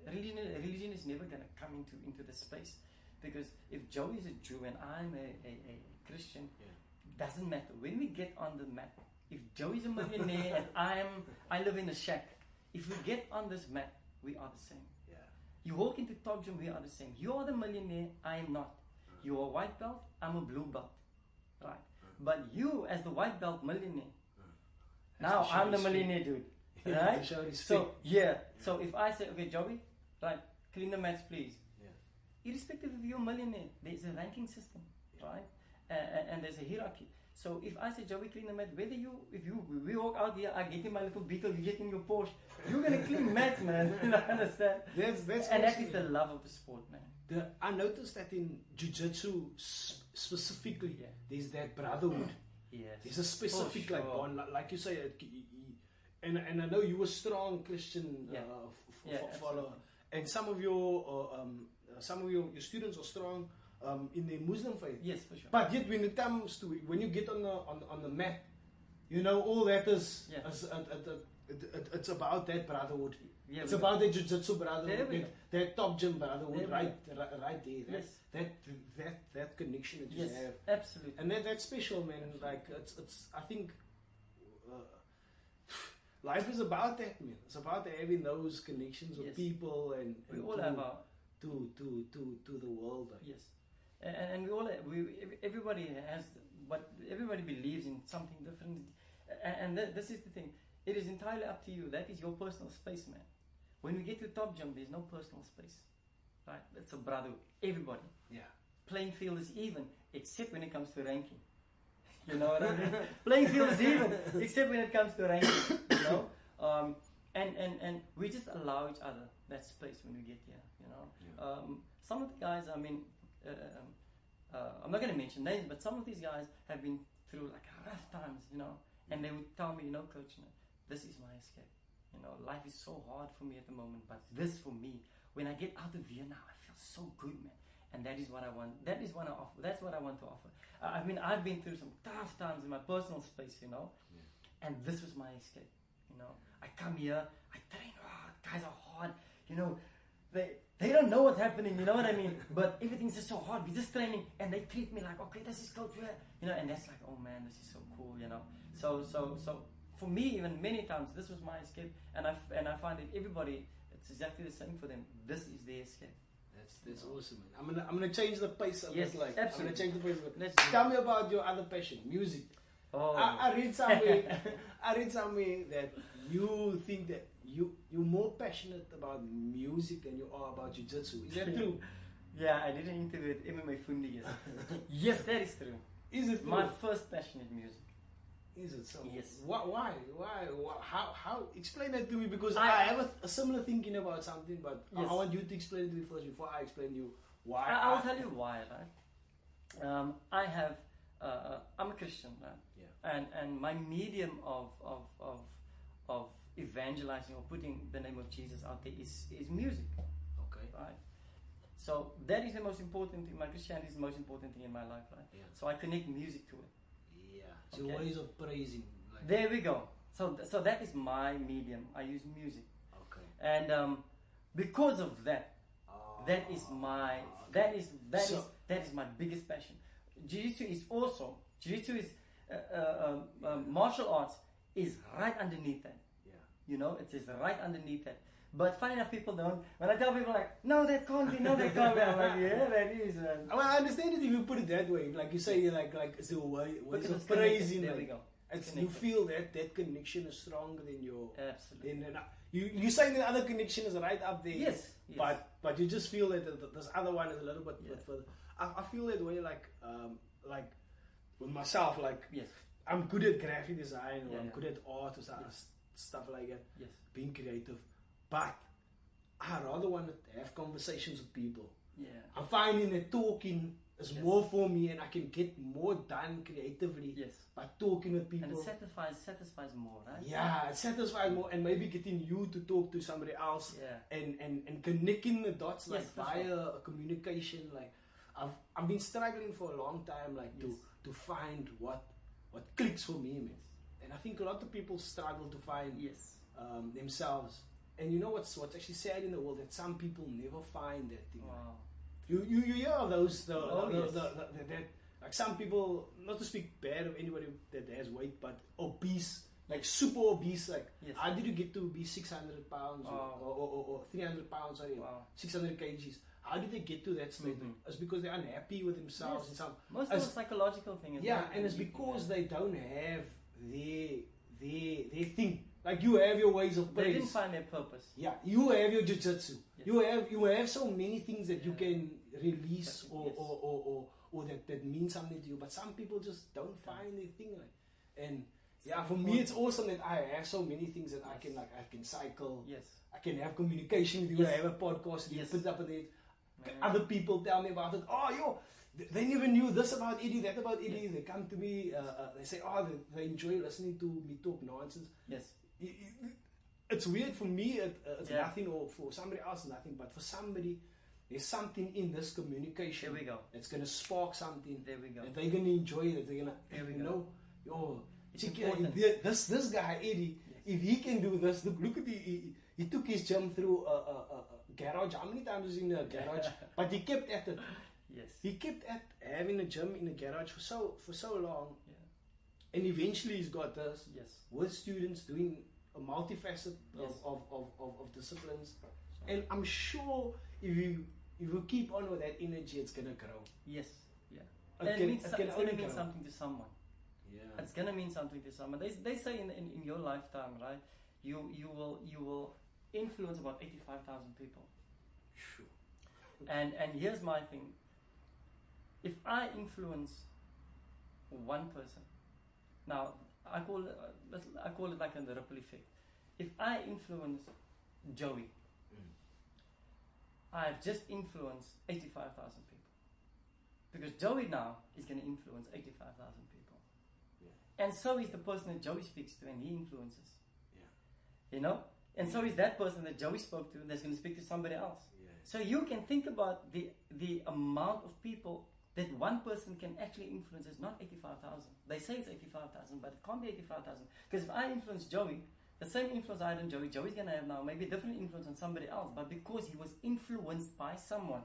[SPEAKER 2] religion is never going to come into the space, because if Joe is a Jew and I'm a Christian, doesn't matter. When we get on the mat, if Joe is a millionaire and I live in a shack, if we get on this mat, we are the same. You walk into Top Gym, we are the same. You are the millionaire, I am not. You are a white belt, I'm a blue belt. Right? But you, as the white belt millionaire, now I'm the millionaire dude. Right? So, so if I say, okay, Joey, right, clean the mats, please. Irrespective of you're a millionaire, there's a ranking system, right? And there's a hierarchy. So if I say, Joey, clean the mat, we walk out here, I get in my little Beetle, you get in your Porsche, you're gonna clean mats, man. You understand?
[SPEAKER 1] That's
[SPEAKER 2] and that is the love of the sport, man.
[SPEAKER 1] I noticed that in Jiu-jitsu specifically, there's that brotherhood.
[SPEAKER 2] Yes.
[SPEAKER 1] There's a specific bond, like you say, and I know you were strong Christian follower, and some of your students are strong in the Muslim faith.
[SPEAKER 2] Yes, for sure.
[SPEAKER 1] But yet, when it comes to when you get on the mat, you know, all that is it's about that brotherhood. Yeah, it's about the Jiu-jitsu brotherhood, that Top Gym brotherhood, right there. Yes. That connection that you have,
[SPEAKER 2] absolutely,
[SPEAKER 1] and that's special, man. Absolutely. Like it's I think life is about that, man. It's about having those connections with people and
[SPEAKER 2] we all have our
[SPEAKER 1] to the world. Like.
[SPEAKER 2] Yes, and everybody has everybody believes in something different, and this is the thing. It is entirely up to you. That is your personal space, man. When we get to Top Gym, there's no personal space, right? It's a brotherhood. Everybody. Yeah. Playing field is even, except when it comes to ranking. You know what I mean? Playing field is even, except when it comes to ranking. You know, and we just allow each other that space when we get here. You know, some of the guys. I mean, I'm not going to mention names, but some of these guys have been through like rough times. You know, and they would tell me, you know, Coach, this is my escape. You know, life is so hard for me at the moment, but this for me, when I get out of here now, I feel so good, man. And that is what I want. That is what I offer. That's what I want to offer. I mean, I've been through some tough times in my personal space, you know, and this was my escape. You know, I come here, I train hard, guys are hard, you know, they don't know what's happening, you know what I mean? But everything's just so hard. We're just training, and they treat me like, okay, this is Coach, you know, and that's like, oh man, this is so cool, you know. So for me, even many times, this was my escape, and I find that everybody, it's exactly the same for them. This is their escape.
[SPEAKER 1] That's awesome, man. I'm gonna change the pace of it. Like,
[SPEAKER 2] absolutely.
[SPEAKER 1] I'm gonna change the pace of it. Tell me about your other passion, music.
[SPEAKER 2] Oh.
[SPEAKER 1] I read somewhere that you think that you're more passionate about music than you are about jiu-jitsu. Is that true?
[SPEAKER 2] Yeah, I did an interview with MMA Fundi yesterday. Yes, that is true.
[SPEAKER 1] Is it
[SPEAKER 2] My
[SPEAKER 1] true?
[SPEAKER 2] first passion is music.
[SPEAKER 1] Is it so?
[SPEAKER 2] Yes.
[SPEAKER 1] Why? How? Explain that to me, because I have a similar thinking about something, but
[SPEAKER 2] Yes.
[SPEAKER 1] I want you to explain it to me first before I explain you why.
[SPEAKER 2] I'll tell you why, right? I'm a Christian, right?
[SPEAKER 1] Yeah.
[SPEAKER 2] And my medium of evangelizing or putting the name of Jesus out there is music,
[SPEAKER 1] Okay.
[SPEAKER 2] right? So that is the most important thing. My Christianity is the most important thing in my life, right?
[SPEAKER 1] Yeah.
[SPEAKER 2] So I connect music to it.
[SPEAKER 1] Yeah. So
[SPEAKER 2] Okay.
[SPEAKER 1] ways of praising. Like,
[SPEAKER 2] There we go. So that is my medium. I use music,
[SPEAKER 1] okay.
[SPEAKER 2] and because of that, that is my that is my biggest passion. Jiu-jitsu is also martial arts is right underneath that.
[SPEAKER 1] Yeah.
[SPEAKER 2] You know, it is right underneath that. But funny enough, people don't. When I tell people like, no, that can't be, no, that can't be. I'm like, yeah, that is. Man.
[SPEAKER 1] Well, I understand it if you put it that way. Like you say, like it's a way
[SPEAKER 2] Because
[SPEAKER 1] of
[SPEAKER 2] it's
[SPEAKER 1] praising.
[SPEAKER 2] connected. There
[SPEAKER 1] Like,
[SPEAKER 2] we go.
[SPEAKER 1] it's, you feel that connection is stronger than your.
[SPEAKER 2] Absolutely.
[SPEAKER 1] Then you saying the other connection is right up there.
[SPEAKER 2] Yes.
[SPEAKER 1] But you just feel that this other one is a little bit further. I feel that way like with myself, like
[SPEAKER 2] Yes.
[SPEAKER 1] I'm good at graphic design, or
[SPEAKER 2] Yeah,
[SPEAKER 1] I'm
[SPEAKER 2] yeah.
[SPEAKER 1] good at art or stuff like that.
[SPEAKER 2] Yes.
[SPEAKER 1] Being creative, but I rather want to have conversations with people.
[SPEAKER 2] Yeah.
[SPEAKER 1] I'm finding that talking is more for me, and I can get more done creatively
[SPEAKER 2] Yes.
[SPEAKER 1] by talking with people.
[SPEAKER 2] And it satisfies more, right?
[SPEAKER 1] Yeah, it satisfies more, and maybe getting you to talk to somebody else,
[SPEAKER 2] Yeah.
[SPEAKER 1] and connecting the dots, like
[SPEAKER 2] Yes, that's
[SPEAKER 1] via a communication. Like I've been struggling for a long time, like to find what clicks for me, man. And I think a lot of people struggle to find themselves. And you know what's actually sad in the world, that some people never find that thing.
[SPEAKER 2] Wow.
[SPEAKER 1] You hear of those that like some people, not to speak bad of anybody that has weight, but obese, like super obese, like how did you get to be 600 pounds or 300 pounds, sorry, 600 kgs? How did they get to that state? It's because they're unhappy with themselves.
[SPEAKER 2] Yes.
[SPEAKER 1] And
[SPEAKER 2] Most of the psychological thing is
[SPEAKER 1] and it's because they don't have their thing. Like you have your ways of praise.
[SPEAKER 2] They didn't find their purpose.
[SPEAKER 1] Yeah, you have your jiu-jitsu. You have so many things that you can release or that mean something to you. But some people just don't find their thing. Like, and for me, it's awesome that I have so many things that I can cycle.
[SPEAKER 2] Yes.
[SPEAKER 1] I can have communication with you. I have a podcast. You put it up with it. Other people tell me about it. Oh, they never knew this about Eddie, that about Eddie. They come to me. They say, they enjoy listening to me talk nonsense.
[SPEAKER 2] Yes.
[SPEAKER 1] It's weird for me. It's nothing, or for somebody else, nothing. But for somebody, there's something in this communication.
[SPEAKER 2] There we go.
[SPEAKER 1] It's gonna spark something.
[SPEAKER 2] There we go.
[SPEAKER 1] And they're gonna enjoy it. They're gonna, this guy Eddie. If he can do this, look at he took his gym through a garage. How many times was he in a garage? But he kept at it.
[SPEAKER 2] Yes.
[SPEAKER 1] He kept at having a gym in a garage for so long.
[SPEAKER 2] Yeah.
[SPEAKER 1] And eventually he's got this.
[SPEAKER 2] Yes.
[SPEAKER 1] With students doing a multifaceted of disciplines. And I'm sure if you keep on with that energy, it's gonna grow.
[SPEAKER 2] Yes. Yeah.
[SPEAKER 1] It's
[SPEAKER 2] gonna mean something to someone.
[SPEAKER 1] Yeah.
[SPEAKER 2] It's gonna mean something to someone. They say in your lifetime, right? You will influence about 85,000 people.
[SPEAKER 1] Sure.
[SPEAKER 2] And here's my thing. If I influence one person, now I call it like the ripple effect. If I influence Joey, I've just influenced 85,000 people. Because Joey now is going to influence 85,000 people. Yeah. And so is the person that Joey speaks to and he influences. Yeah. You know? And so is that person that Joey spoke to that's going to speak to somebody else. Yeah. So you can think about the amount of people that one person can actually influence is not 85,000. They say it's 85,000, but it can't be 85,000. Because if I influence Joey, the same influence I had on Joey, Joey's going to have now maybe a different influence on somebody else, but because he was influenced by someone.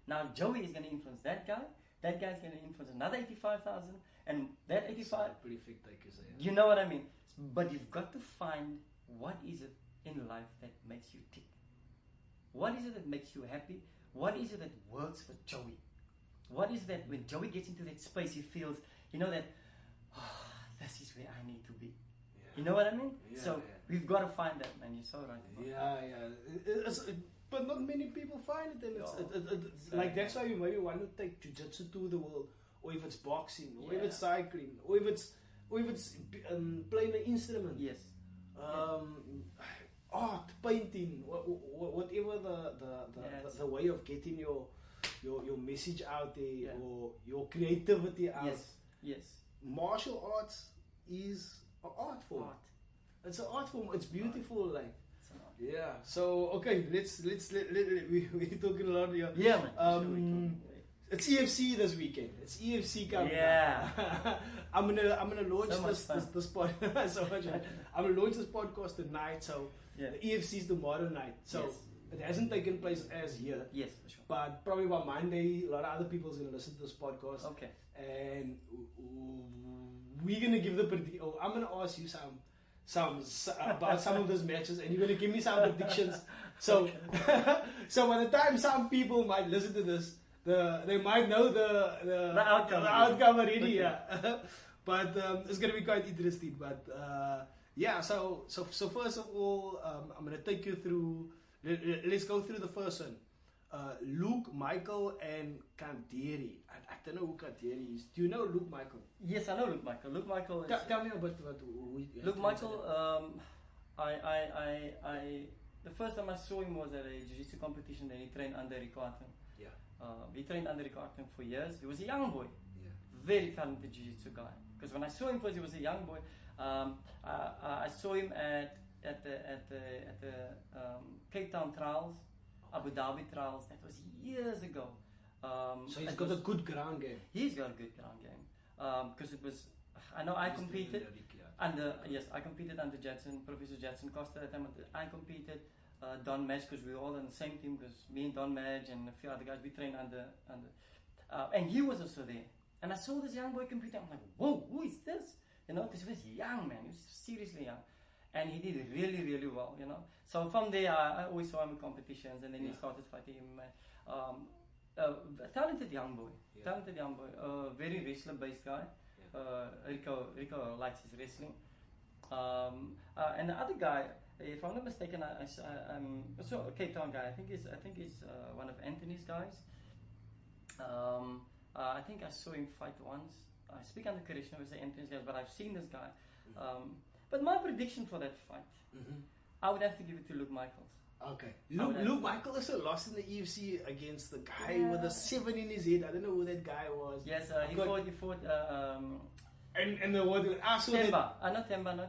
[SPEAKER 2] Now Joey is going to influence that guy's going to influence another 85,000, and that 85... You know what I mean? But you've got to find what is it in life that makes you tick. What is it that makes you happy? What is it that works for Joey? What is that when Joey gets into that space, he feels, that, this is where I need to be. Yeah. You know what I mean? We've got to find that, man. You're so right.
[SPEAKER 1] Yeah. but not many people find it, and it's like that's why you maybe want to take jiu-jitsu to the world, or if it's boxing, or if it's cycling, or if it's playing an instrument.
[SPEAKER 2] Yes.
[SPEAKER 1] Art, painting, whatever the way of getting your message out there, or your creativity out.
[SPEAKER 2] Yes.
[SPEAKER 1] Martial arts is an art form. It's an art form. It's beautiful, like. Yeah. So okay, let's we're talking a lot here.
[SPEAKER 2] Yeah, man.
[SPEAKER 1] It's EFC this weekend. It's EFC coming.
[SPEAKER 2] Yeah.
[SPEAKER 1] I'm gonna launch this pod. So much fun. I'm gonna launch this podcast tonight. So the EFC is tomorrow night. So it hasn't taken place as yet.
[SPEAKER 2] Yes, for sure.
[SPEAKER 1] But probably by Monday, a lot of other people's gonna listen to this podcast.
[SPEAKER 2] Okay.
[SPEAKER 1] And we're gonna give the I'm gonna ask you about some of those matches, and you're gonna give me some predictions. So, so by the time some people might listen to this, they might know the outcome already. Okay. Yeah. But it's gonna be quite interesting. But so first of all, I'm gonna take you through. Let's go through the first one. Luke, Michael, and Kanteri. I don't know who Kanteri is. Do you know Luke Michael?
[SPEAKER 2] Yes, I know Luke Michael. Luke Michael is...
[SPEAKER 1] Tell me about who
[SPEAKER 2] Luke Michael, the first time I saw him was at a jiu-jitsu competition that he trained under Ricardo.
[SPEAKER 1] Yeah.
[SPEAKER 2] He trained under Ricardo for years. He was a young boy.
[SPEAKER 1] Yeah.
[SPEAKER 2] Very talented jiu-jitsu guy. Because when I saw him first, he was a young boy. I saw him at the Cape Town trials. Abu Dhabi trials, that was years ago.
[SPEAKER 1] So he's got a good ground game.
[SPEAKER 2] He's got a good ground game. Because it was, I know I competed under, I competed under Professor Jadson Costa at the time. I competed, Don Madge, because we were all on the same team, because me and Don Madge and a few other guys, we trained under and he was also there. And I saw this young boy competing. I'm like, whoa, who is this? You know, because he was young, man. He was seriously young. And he did really, really well, you know. So from there, I always saw him in competitions, and then he started fighting him. A talented young boy, very wrestler-based guy. Rico likes his wrestling. And the other guy, if I'm not mistaken, I saw a Cape Town guy. I think he's one of Anthony's guys. I think I saw him fight once. I speak under correction with the Anthony's guys, but I've seen this guy. But my prediction for that fight, I would have to give it to Luke Michaels.
[SPEAKER 1] Okay. Luke Michaels also lost in the EFC against the guy with a 7 in his head. I don't know who that guy was.
[SPEAKER 2] Yes, he fought.
[SPEAKER 1] And the what?
[SPEAKER 2] Temba. Not Temba.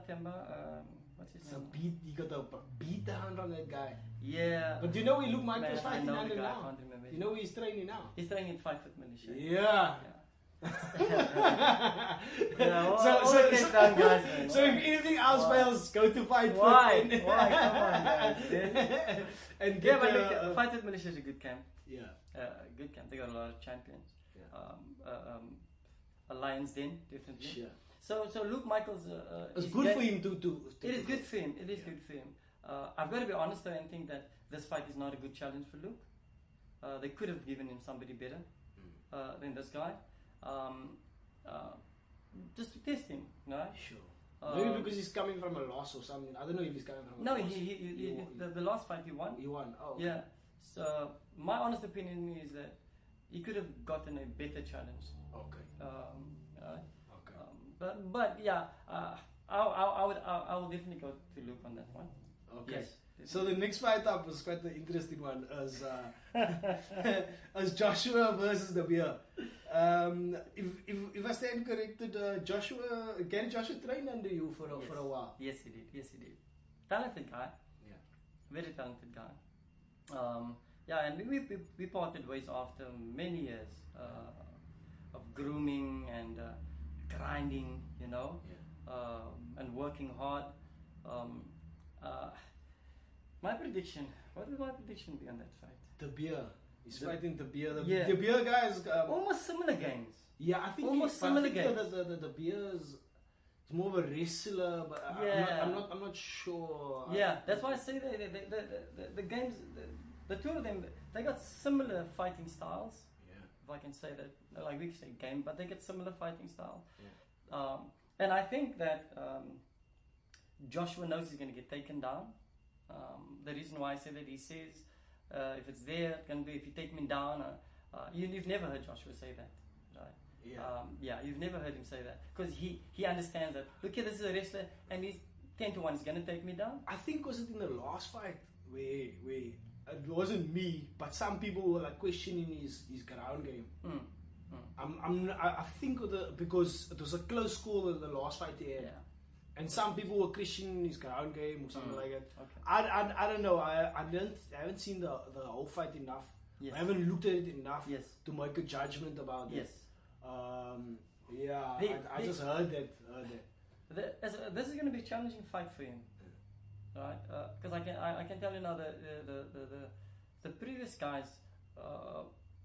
[SPEAKER 2] What's his name?
[SPEAKER 1] He got a beat down on that guy.
[SPEAKER 2] Yeah.
[SPEAKER 1] But do you know where Luke Michaels is fighting under now?
[SPEAKER 2] I can't remember.
[SPEAKER 1] You know where he's training now?
[SPEAKER 2] He's training in 5 Foot Militia.
[SPEAKER 1] Yeah. So if anything else fails, go to Fight Foot.
[SPEAKER 2] Why? Come on, guys.
[SPEAKER 1] And
[SPEAKER 2] Fight Foot Militia is a good camp.
[SPEAKER 1] Yeah.
[SPEAKER 2] Good camp. They got a lot of champions.
[SPEAKER 1] Yeah.
[SPEAKER 2] A Lion's Den, definitely.
[SPEAKER 1] Sure.
[SPEAKER 2] So Luke Michaels.
[SPEAKER 1] It's good for him to
[SPEAKER 2] it is good for him. It is good for him. I've got to be honest though and think that this fight is not a good challenge for Luke. They could have given him somebody better than this guy. Just to test him, no?
[SPEAKER 1] Sure. Maybe because he's coming from a loss or something. I don't know if he's coming from a loss.
[SPEAKER 2] The last fight he won.
[SPEAKER 1] He won. Oh. Okay.
[SPEAKER 2] Yeah. So my honest opinion is that he could have gotten a better challenge.
[SPEAKER 1] Okay.
[SPEAKER 2] Okay. But yeah, I will definitely go to Luke on that one.
[SPEAKER 1] Okay.
[SPEAKER 2] Yes.
[SPEAKER 1] So the next fight up was quite an interesting one, as Joshua versus the Beer. If I stand corrected, Joshua trained under you for a while.
[SPEAKER 2] Yes, he did. Talented guy.
[SPEAKER 1] Yeah.
[SPEAKER 2] Very talented guy. And we parted ways after many years of grooming and grinding, you know, and working hard. My prediction. What would my prediction be on that fight?
[SPEAKER 1] The Beer. He's fighting the Beer. The Beer guy is
[SPEAKER 2] almost similar games.
[SPEAKER 1] Yeah, I think
[SPEAKER 2] almost similar games.
[SPEAKER 1] The Beer is more of a wrestler, but I'm not sure.
[SPEAKER 2] Yeah, that's why I say the games. The two of them, they got similar fighting styles.
[SPEAKER 1] Yeah.
[SPEAKER 2] If I can say that, like we say game, but they get similar fighting styles.
[SPEAKER 1] Yeah.
[SPEAKER 2] And I think that Joshua knows he's going to get taken down. The reason why I say that, he says if it's there, it can be. If you take me down, you've never heard Joshua say that, right?
[SPEAKER 1] Yeah.
[SPEAKER 2] You've never heard him say that because he understands that. Look here, this is a wrestler, and he's 10 to 1. He's gonna take me down.
[SPEAKER 1] I think was it in the last fight where it wasn't me, but some people were like questioning his ground game. I think because it was a close call in the last fight there.
[SPEAKER 2] Yeah.
[SPEAKER 1] And some people were questioning his ground game or something like that.
[SPEAKER 2] Okay.
[SPEAKER 1] I don't know. I haven't seen the whole fight enough.
[SPEAKER 2] Yes.
[SPEAKER 1] I haven't looked at it enough
[SPEAKER 2] Yes.
[SPEAKER 1] to make a judgment about
[SPEAKER 2] Yes.
[SPEAKER 1] it. I just heard that.
[SPEAKER 2] This is going to be a challenging fight for him, right? Because I can tell you now the previous guys,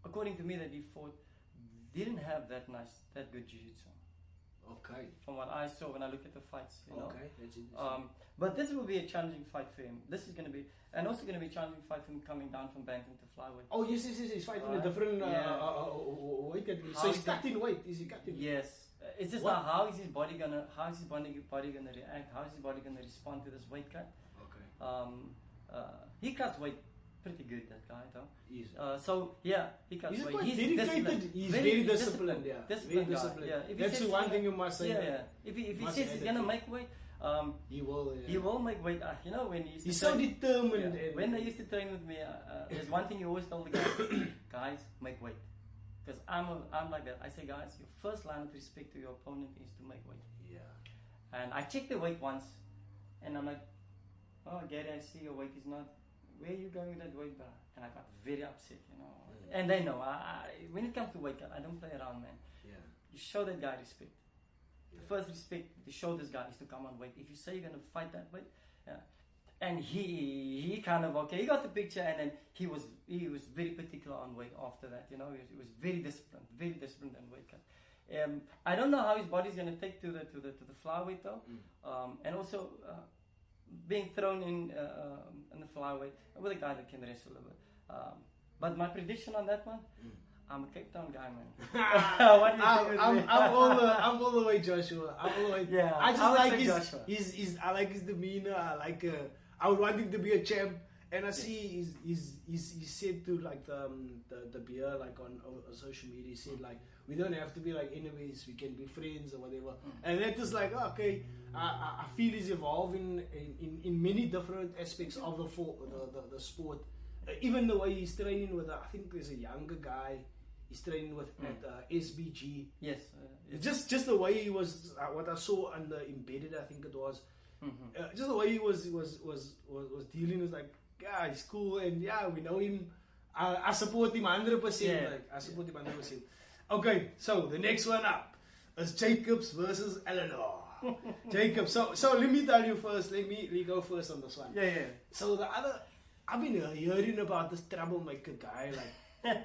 [SPEAKER 2] according to me, that he fought, didn't have that good jiu-jitsu.
[SPEAKER 1] Okay.
[SPEAKER 2] From what I saw when I look at the fights, you know.
[SPEAKER 1] Okay, that's interesting.
[SPEAKER 2] But this will be a challenging fight for him. This is going to be, and also going to be a challenging fight for him coming down from bantam to flyweight.
[SPEAKER 1] Oh yes, he's fighting a different weight category. So he's cutting weight. Is he cutting?
[SPEAKER 2] Yes. It's just now how is his body gonna react? How is his body gonna respond to this weight cut?
[SPEAKER 1] Okay.
[SPEAKER 2] He cuts weight pretty good, that guy though.
[SPEAKER 1] Easy.
[SPEAKER 2] So yeah, he cuts weight.
[SPEAKER 1] Quite
[SPEAKER 2] He's
[SPEAKER 1] dedicated. He's very disciplined. Yeah.
[SPEAKER 2] Disciplined
[SPEAKER 1] Very disciplined.
[SPEAKER 2] guy. Yeah.
[SPEAKER 1] That's the one thing you must say.
[SPEAKER 2] Yeah. If he says he's gonna make weight,
[SPEAKER 1] he will. Yeah.
[SPEAKER 2] he will make weight. You know when
[SPEAKER 1] he's so determined.
[SPEAKER 2] Yeah. When they used to train with me, there's one thing you always tell the guys: guys, make weight. Because I'm like that. I say, guys, your first line of respect to your opponent is to make weight.
[SPEAKER 1] Yeah.
[SPEAKER 2] And I checked the weight once, and I'm like, oh, Gary, I see your weight is not. Where are you going with that weight bar? And I got very upset, you know. Yeah. And they know. When it comes to weight cut, I don't play around, man.
[SPEAKER 1] Yeah.
[SPEAKER 2] You show that guy respect.
[SPEAKER 1] Yeah.
[SPEAKER 2] The first respect to show this guy is to come on weight. If you say you're going to fight that weight, and he kind of he got the picture, and then he was very particular on weight after that, you know. He was very disciplined on weight cut. I don't know how his body's going to take to the flyweight though, and also being thrown in the flyweight with a guy that can wrestle a little bit. But my prediction on that one, I'm a Cape Town guy, man. What do you think?
[SPEAKER 1] I'm all the way Joshua. I'm all the way.
[SPEAKER 2] Yeah,
[SPEAKER 1] I just like I like his demeanor. I would want him to be a champ. And I see he's said to like the beer like on social media. He said like we don't have to be like enemies. We can be friends or whatever. And that is like okay. I feel he's evolving in many different aspects of the sport. Even the way he's training with I think there's a younger guy he's training with at SBG.
[SPEAKER 2] Yes.
[SPEAKER 1] Just the way he was. What I saw on the embedded, I think it was. Just the way he was dealing with like. Yeah, he's cool, and yeah, we know him. I support him 100%.
[SPEAKER 2] Yeah.
[SPEAKER 1] Like I support him 100%. Okay, so the next one up is Jacobs versus Eleanor. Jacobs. So let me tell you first. Let me go first on this one.
[SPEAKER 2] Yeah.
[SPEAKER 1] So I've been hearing about this troublemaker guy like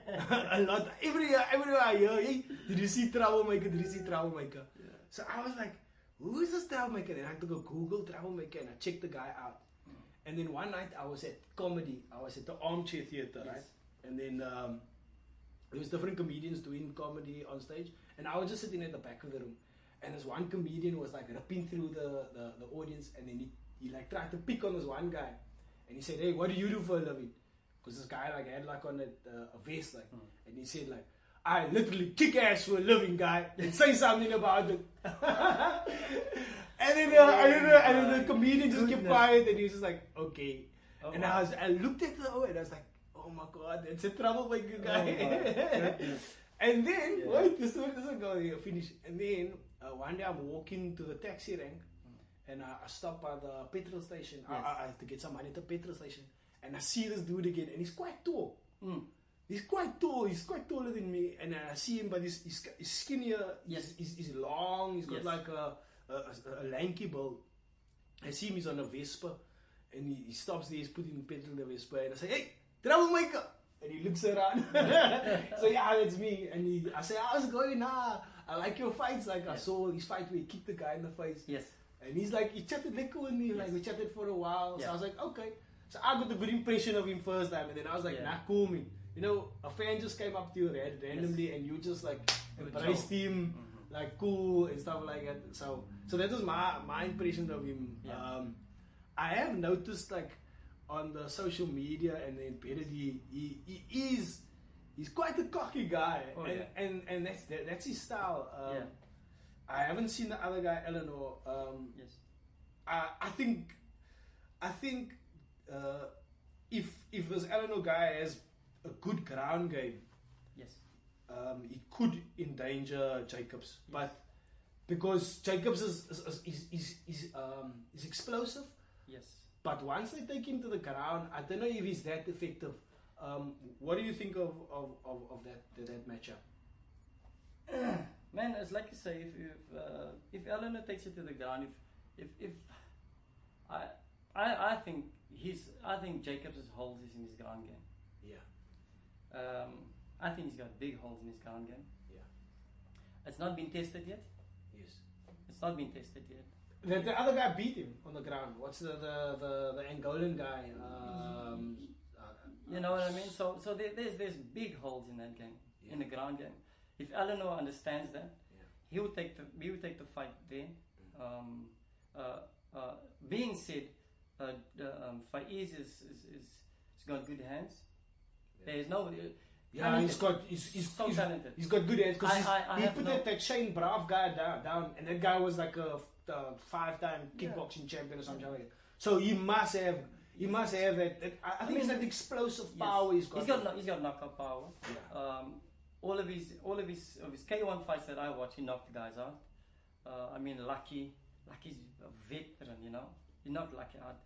[SPEAKER 1] a lot. Everywhere I hear, hey, did you see troublemaker? Yeah. So I was like, who is this troublemaker? And I had to go Google troublemaker, and I checked the guy out. And then one night I was at comedy. I was at the Armchair Theatre, right? And then there was different comedians doing comedy on stage, and I was just sitting at the back of the room. And this one comedian was like ripping through the audience, and then he like tried to pick on this one guy, and he said, "Hey, what do you do for a living?" Because this guy like had like on a vest, like, and he said like, "I literally kick ass for a living, guy," and say something about it. And then the comedian just kept quiet, and he was just like, okay. Oh, and wow. I looked at the and I was like, oh my god, that's a troublemaker guy. And then, wait, this one go finish. And then one day I'm walking to the taxi rank, and I stop by the petrol station. Yes. I have to get some money at the petrol station, and I see this dude again, and he's quite tall. He's quite tall. He's quite taller than me, and I see him, but he's skinnier.
[SPEAKER 2] Yes.
[SPEAKER 1] He's long. He's got like a lanky build. I see him, he's on a Vespa, and he stops there, he's putting petrol in the Vespa, and I say, hey, troublemaker! And he looks around. So yeah, that's me. And I say, how's it going? I like your fights. Like I saw his fight where he kicked the guy in the face.
[SPEAKER 2] Yes.
[SPEAKER 1] And he's like, he chatted like with me, like we chatted for a while. So I was like, okay. So I got a good impression of him first time, and then I was like, nah, cool me. You know, a fan just came up to you randomly, and you just like embraced him. Like cool and stuff like that. So that was my impression of him. I have noticed like on the social media and then embedded, he's quite a cocky guy, and that's his style. I haven't seen the other guy, Eleanor.
[SPEAKER 2] Yes.
[SPEAKER 1] I think if this Eleanor guy has a good ground game,
[SPEAKER 2] yes,
[SPEAKER 1] he could endanger Jacobs, but because Jacobs is explosive.
[SPEAKER 2] Yes.
[SPEAKER 1] But once they take him to the ground, I don't know if he's that effective. What do you think of that matchup?
[SPEAKER 2] Man, it's like you say, if Eleanor takes it to the ground, if I think Jacobs' holes is in his ground game.
[SPEAKER 1] Yeah.
[SPEAKER 2] I think he's got big holes in his ground game.
[SPEAKER 1] Yeah.
[SPEAKER 2] It's not been tested yet.
[SPEAKER 1] Yes.
[SPEAKER 2] It's not been tested yet.
[SPEAKER 1] The other guy beat him on the ground. What's the Angolan guy?
[SPEAKER 2] You know what I mean? So there's big holes in that game, in the ground game. If Eleanor understands that, he would take the fight there. Being said, Faiz is got good hands. There is no.
[SPEAKER 1] He's so talented. He's got good hands because he put that Shane Brav guy down, and that guy was like a 5-time kickboxing champion or something like that. So he must have that. I think it's that explosive power he's got.
[SPEAKER 2] He's got knockout power. Yeah. All of his K1 fights that I watch, he knocked the guys out. I mean, Lucky's a veteran, you know. He knocked Lucky out.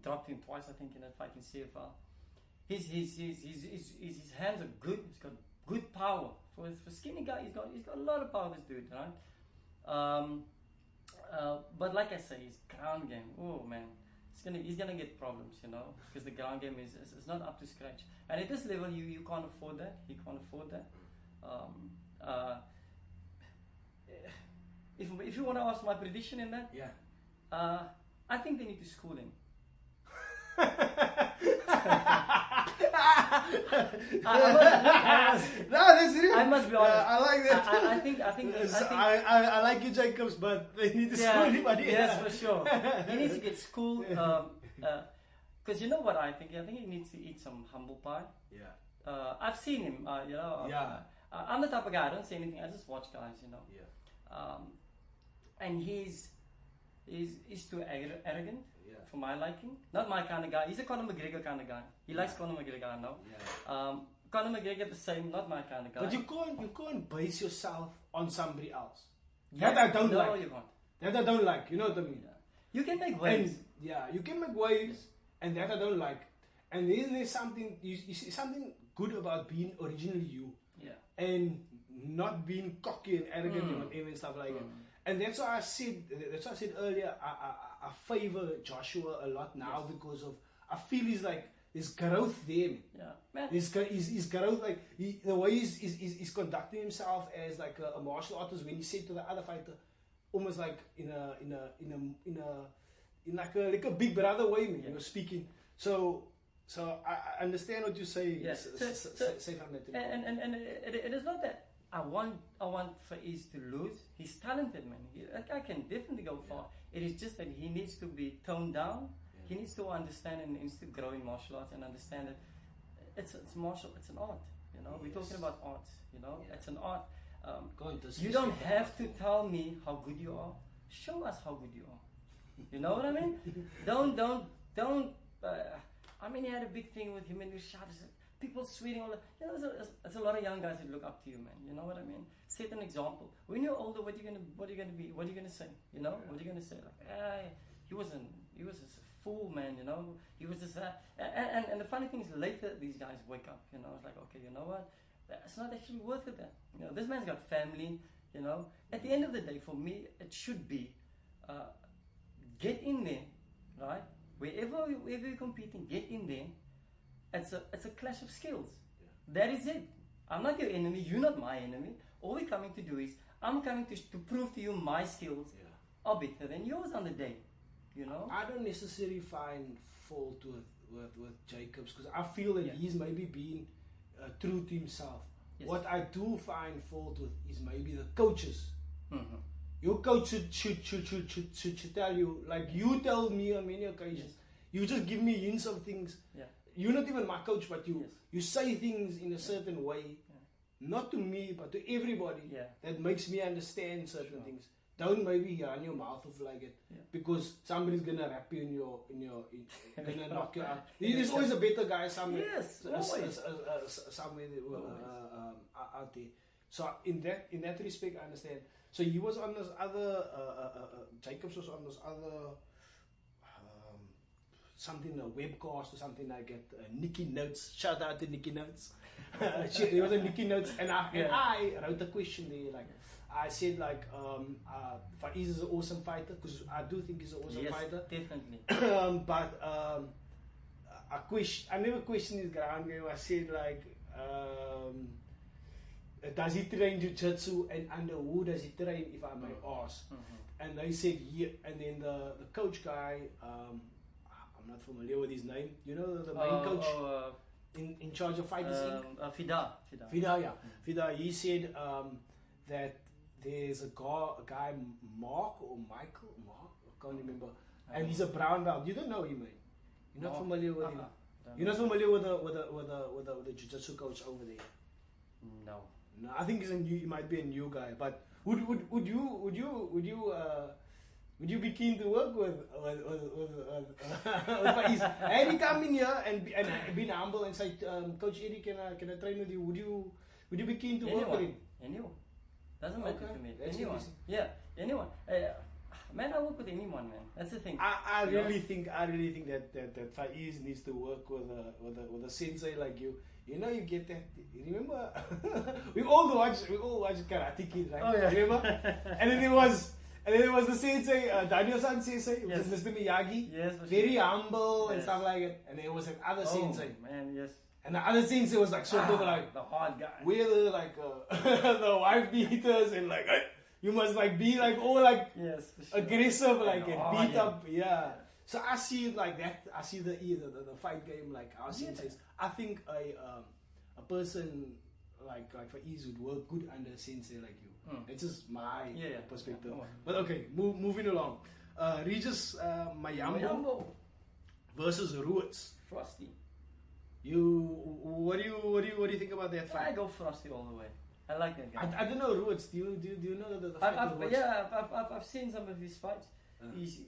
[SPEAKER 2] Dropped him twice, I think, in that fight in CFR. His hands are good. He's got good power for skinny guy. He's got a lot of power. This dude, right? But like I say, his ground game. Oh man, he's gonna get problems, you know, because the ground game is not up to scratch. And at this level, you can't afford that. He can't afford that. If you want to ask my prediction in that, I think they need to school him. I must be honest.
[SPEAKER 1] I like that. I like you, Jacobs, but they need to school anybody.
[SPEAKER 2] Yes, for sure. He needs to get schooled. Because you know what I think? I think he needs to eat some humble pie.
[SPEAKER 1] Yeah.
[SPEAKER 2] I've seen him. You know. I'm the type of guy. I don't say anything. I just watch guys. You know.
[SPEAKER 1] Yeah.
[SPEAKER 2] And he's too arrogant. For my liking, not my kind of guy. He's a Conor McGregor kind of guy. He likes Conor McGregor, I know. Yeah. Conor McGregor the same, not my kind of guy.
[SPEAKER 1] But you can't base yourself on somebody else. That I don't like.
[SPEAKER 2] No, you can't.
[SPEAKER 1] That I don't like. You know what I mean?
[SPEAKER 2] Yeah. You can make waves.
[SPEAKER 1] You can make waves, and that I don't like. And then there's something you see something good about being originally you.
[SPEAKER 2] Yeah.
[SPEAKER 1] And not being cocky and arrogant and stuff like that. And that's why I said earlier, I favor Joshua a lot now because of I feel he's like there's growth there.
[SPEAKER 2] Yeah, man.
[SPEAKER 1] He's growth, like the way he's conducting himself as like a martial artist. When he said to the other fighter, almost like in like a big brother way, man. You know, speaking. So I understand what you say.
[SPEAKER 2] Yes.
[SPEAKER 1] Say from that.
[SPEAKER 2] And it is not that I want Faiz to lose. He's talented, man. That guy can definitely go far. It is just that he needs to be toned down. He needs to understand and needs to grow in martial arts and understand that it's martial. It's an art. You know, we're talking about arts. You know, it's an art. You don't have to tell me how good you are. Show us how good you are. You know what I mean? Don't. I mean, he had a big thing with him and Rashad. People sweating all the. You know, there's a lot of young guys that look up to you, man. You know what I mean? Set an example. When you're older, what are you gonna be? What are you gonna say? You know, what are you gonna say? Like, he was just a fool, man. You know, he was just and the funny thing is, later these guys wake up. You know, it's like, okay, you know what? It's not actually worth it. Then, you know, this man's got family. You know, at the end of the day, for me, it should be get in there, right? Wherever you're competing, get in there. It's a clash of skills. Yeah. That is it. I'm not your enemy. You're not my enemy. All we're coming to do is I'm coming to prove to you my skills are better than yours on the day. You know. I
[SPEAKER 1] don't necessarily find fault with Jacobs because I feel that he's maybe being true to himself. Yes. What I do find fault with is maybe the coaches. Mm-hmm. Your coach should tell you, like you tell me on many occasions. Yes. You just give me hints of things.
[SPEAKER 2] Yeah.
[SPEAKER 1] You're not even my coach, but
[SPEAKER 2] Yes.
[SPEAKER 1] you say things in a certain way, not to me, but to everybody, that makes me understand certain things. Don't maybe run your mouth off like it, because somebody's gonna rap you gonna knock you out. There's always a better guy somewhere.
[SPEAKER 2] Yes, always.
[SPEAKER 1] Somewhere out there. So in that respect, I understand. So he was on this other, Jacobs was on this other, something, a webcast or something like that. Nikki Notes, shout out to Nikki Notes. There was a Nikki Notes, and I wrote a question there, like, I said like, Faiz is an awesome fighter, because I do think he's an awesome fighter.
[SPEAKER 2] Definitely.
[SPEAKER 1] But I never questioned his ground game. I said like, does he train jiu-jitsu, and under who does he train, if I may ask? And they said and then the coach guy, I'm not familiar with his name. You know the main coach in charge of Fighters Inc. Fida, yeah. Fida, he said that there's a guy Mark or Michael, I can't remember, and he's a brown belt. You don't know him, man. You're not familiar with him. You're not familiar with the jiu-jitsu coach over there.
[SPEAKER 2] No,
[SPEAKER 1] I think he might be a new guy. But would you be keen to work with Faiz? And he come in here and been humble and say, Coach Eddie, can I train with you? Would you be keen to work with him?
[SPEAKER 2] Anyone. Doesn't matter to me.
[SPEAKER 1] That's
[SPEAKER 2] anyone. Yeah, anyone. Man, I work with anyone, man. That's the thing.
[SPEAKER 1] I really think that Faiz needs to work with a sensei like you. You know, you get that. You remember? we all watch Karate Kid, right?
[SPEAKER 2] Oh yeah.
[SPEAKER 1] Remember? and then it was the sensei, Daniel-san sensei, which is Mr. Miyagi.
[SPEAKER 2] Yes.
[SPEAKER 1] Very humble and stuff like it. And there was another sensei.
[SPEAKER 2] Man, yes.
[SPEAKER 1] And the other sensei was like sort of like
[SPEAKER 2] the hard guy.
[SPEAKER 1] We're like the wife beaters and like you must like be like all like aggressive, like and beat up. Yeah. So I see it like that. I see the fight game like our senseis. I think a person like Faiz would work good under a sensei like you. It's just my perspective. But okay, moving along. Regis Mayambo versus Ruiz.
[SPEAKER 2] Frosty.
[SPEAKER 1] What do you think about that fight?
[SPEAKER 2] I go Frosty all the way. I like that guy.
[SPEAKER 1] I don't know Ruiz. Do you know the fight?
[SPEAKER 2] I've seen some of his fights. He's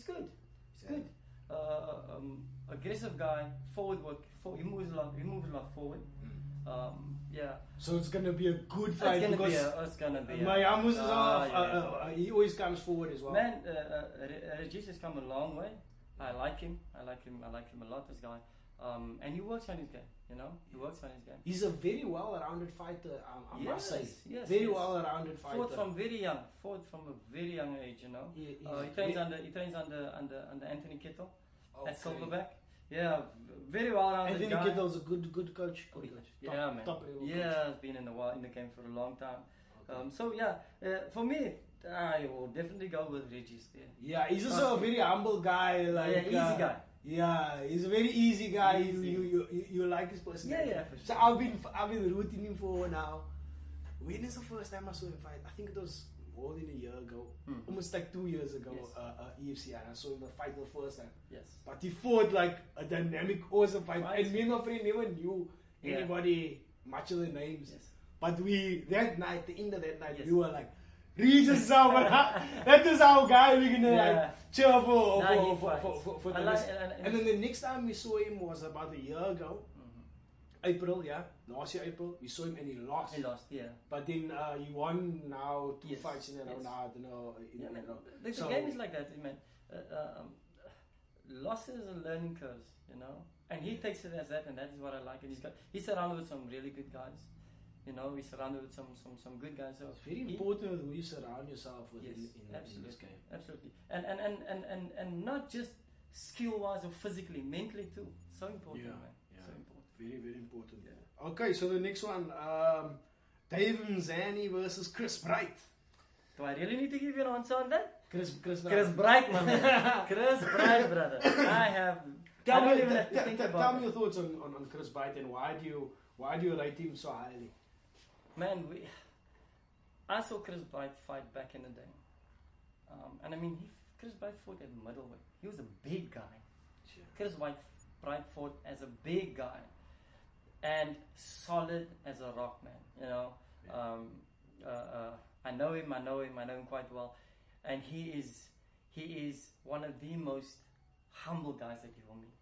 [SPEAKER 2] good. He's good. Aggressive guy. Forward work. He moves a lot forward.
[SPEAKER 1] So it's gonna be a good fight.
[SPEAKER 2] It's gonna be.
[SPEAKER 1] Mayambo's he always comes forward as well.
[SPEAKER 2] Man, Regis has come a long way. I like him a lot. This guy. And he works on his game, you know. He works on his game.
[SPEAKER 1] He's a very well-rounded fighter, I must say.
[SPEAKER 2] Yes,
[SPEAKER 1] very well-rounded fighter.
[SPEAKER 2] Fought from a very young age, you know. He trains under Anthony Kittle at Silverback. Yeah, very well-rounded
[SPEAKER 1] Anthony
[SPEAKER 2] guy.
[SPEAKER 1] Kittle's a good coach. Good coach.
[SPEAKER 2] Yeah, man.
[SPEAKER 1] Top level
[SPEAKER 2] coach. Has been in the game for a long time. Okay. For me, I will definitely go with Regis there.
[SPEAKER 1] Yeah, he's also a very humble guy. Like
[SPEAKER 2] easy guy.
[SPEAKER 1] Yeah, he's a very easy guy. You like his personality.
[SPEAKER 2] Yeah, for sure.
[SPEAKER 1] So I've been rooting him for now. When is the first time I saw him fight? I think it was more than a year ago, almost like 2 years ago. EFC, and I saw him fight the first time.
[SPEAKER 2] Yes.
[SPEAKER 1] But he fought like a dynamic, awesome fight. And me and my friend never knew anybody much of the names. Yes. But that night, the end of that night, we were like, Regis, that is our guy. We're gonna like cheer for the rest. And then the next time we saw him was about a year ago, April, last year April. We saw him and he lost. But then he won now 2 fights in a row. Now I don't know.
[SPEAKER 2] The game is like that, man. Losses and learning curves, you know. And he takes it as that, and that is what I like. And he's surrounded with some really good guys. You know, we're surrounded with some good guys. So
[SPEAKER 1] it's very important who you surround yourself with in this game.
[SPEAKER 2] Absolutely. And not just skill-wise or physically, mentally too. So important, man. So important.
[SPEAKER 1] Very, very important. Yeah. Okay, so the next one, Dave Mzani versus Chris Bright.
[SPEAKER 2] Do I really need to give you an answer on that?
[SPEAKER 1] Chris
[SPEAKER 2] Bright, my man. Chris Bright, brother. Tell
[SPEAKER 1] me your thoughts on Chris Bright, and why do you rate him so highly?
[SPEAKER 2] Man, I saw Chris Bright fight back in the day. And I mean, Chris Bright fought at middleweight. He was a big guy. Chris Bright fought as a big guy and solid as a rock, man. You know, I know him quite well, and he is one of the most humble guys that you will meet.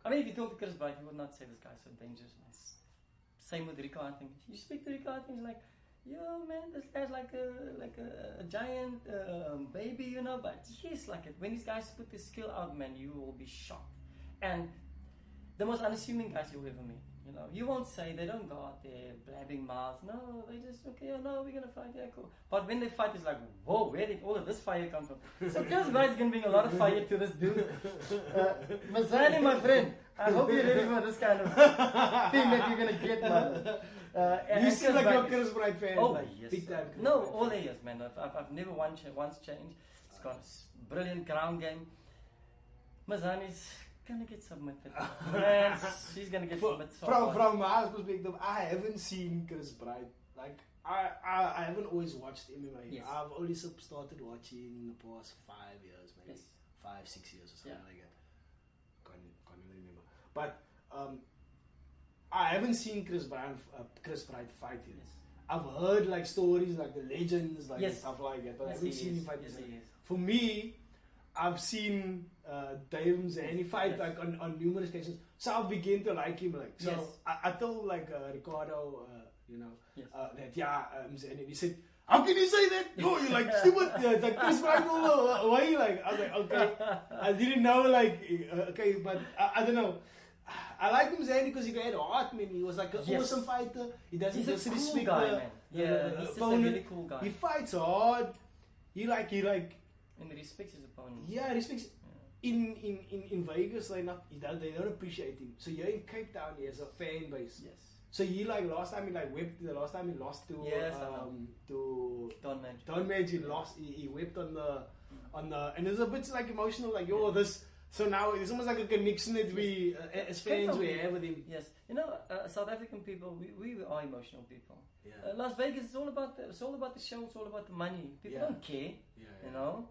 [SPEAKER 2] I mean, if you talk to Chris Bright, he would not say this guy's so dangerous, man. Same with Rico, I think. You speak to Rico, I think he's like, yo, man, this guy's like a giant baby, you know. But he's like it. When these guys put this skill out, man, you will be shocked. And the most unassuming guys you'll ever meet. You know, you won't say, they don't go out there blabbing mouths. No, they just, okay, oh no, we're gonna fight, yeah, cool. But when they fight, it's like, whoa, where did all of this fire come from? So Chris Bright's gonna bring a lot of fire to this dude. Mazani, my friend, I hope you're ready for this kind of thing that you're gonna get, man.
[SPEAKER 1] You seem like you're a Chris Bright fan.
[SPEAKER 2] Oh,
[SPEAKER 1] like,
[SPEAKER 2] yes.
[SPEAKER 1] Big time Chris
[SPEAKER 2] No,
[SPEAKER 1] Bright
[SPEAKER 2] all
[SPEAKER 1] fan.
[SPEAKER 2] the years, man. I've never once changed. It's got a brilliant ground game. Mazani's gonna get submitted. Man, she's gonna get submitted. So
[SPEAKER 1] From my perspective, I haven't seen Chris Bright. Like, I haven't always watched MMA.
[SPEAKER 2] Yes.
[SPEAKER 1] I've only started watching in the past 5 years, maybe.
[SPEAKER 2] Yes.
[SPEAKER 1] 5-6 years or something like that. Can't even remember. But I haven't seen Chris Bright fight yet.
[SPEAKER 2] Yes.
[SPEAKER 1] I've heard like stories like the legends, like
[SPEAKER 2] Yes.
[SPEAKER 1] stuff like that, but I
[SPEAKER 2] Yes,
[SPEAKER 1] haven't
[SPEAKER 2] he
[SPEAKER 1] seen
[SPEAKER 2] is.
[SPEAKER 1] him fight.
[SPEAKER 2] Yes,
[SPEAKER 1] yet.
[SPEAKER 2] he is.
[SPEAKER 1] For me, I've seen Dave's and he fight
[SPEAKER 2] Yes.
[SPEAKER 1] like on numerous occasions, so I've begun to like him. Like, so
[SPEAKER 2] Yes.
[SPEAKER 1] I told like Ricardo, you know,
[SPEAKER 2] Yes.
[SPEAKER 1] that and he said, "How can you say that? No, you're like stupid." Yeah, it's like Chris Bright all the way. Like, I was like, okay, I didn't know. Like, okay, but I don't know. I like him Zanny because he got heart, man. He was like an
[SPEAKER 2] Yes.
[SPEAKER 1] awesome fighter. He doesn't
[SPEAKER 2] He's a cool
[SPEAKER 1] disrespect
[SPEAKER 2] guy,
[SPEAKER 1] the,
[SPEAKER 2] man. Yeah, he's just a
[SPEAKER 1] opponent.
[SPEAKER 2] really cool guy.
[SPEAKER 1] He fights hard. He like
[SPEAKER 2] And he respects his opponent.
[SPEAKER 1] yeah, respects. In Vegas, they don't appreciate him. So here in Cape Town, he has a fan base.
[SPEAKER 2] Yes.
[SPEAKER 1] So he like last time he like wept. The last time he lost to
[SPEAKER 2] Yes, I know.
[SPEAKER 1] to
[SPEAKER 2] Don't
[SPEAKER 1] Madge, he lost. He wept on the and it's a bit like emotional. Like, yo, this. So now it's almost like a connection that we as fans we have with him.
[SPEAKER 2] Yes, you know, South African people, we are emotional people.
[SPEAKER 1] Yeah.
[SPEAKER 2] Las Vegas, it's all about the show. It's all about the money. People don't care, you know.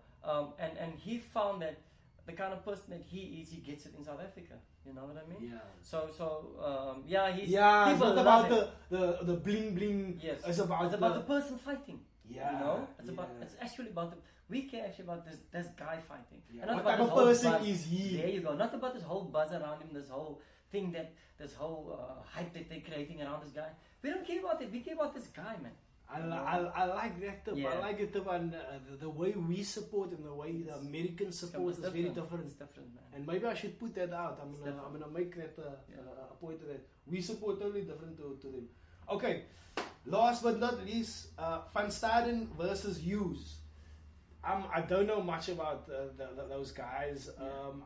[SPEAKER 2] And he found that the kind of person that he is, he gets it in South Africa. You know what I mean?
[SPEAKER 1] Yeah.
[SPEAKER 2] So he's
[SPEAKER 1] Yeah, it's
[SPEAKER 2] people
[SPEAKER 1] not
[SPEAKER 2] love
[SPEAKER 1] about
[SPEAKER 2] it.
[SPEAKER 1] the bling bling.
[SPEAKER 2] Yes,
[SPEAKER 1] It's about
[SPEAKER 2] the person fighting.
[SPEAKER 1] Yeah.
[SPEAKER 2] You know, it's
[SPEAKER 1] yeah.
[SPEAKER 2] it's actually about we care actually about this guy fighting.
[SPEAKER 1] Yeah.
[SPEAKER 2] And not
[SPEAKER 1] What
[SPEAKER 2] about
[SPEAKER 1] type
[SPEAKER 2] this
[SPEAKER 1] of
[SPEAKER 2] whole
[SPEAKER 1] person
[SPEAKER 2] buzz.
[SPEAKER 1] is he?
[SPEAKER 2] There you go. Not about this whole buzz around him, this whole thing this whole hype that they're creating around this guy. We don't care about it. We care about this guy, man.
[SPEAKER 1] I like that tip.
[SPEAKER 2] Yeah.
[SPEAKER 1] I like it tip, and the way we support and the way the Americans support is very different.
[SPEAKER 2] It's different, man.
[SPEAKER 1] And maybe I should put that out. I'm gonna make that a point of that. We support totally different to them. Okay, last but not least, Van Staden versus Hughes. I don't know much about those guys.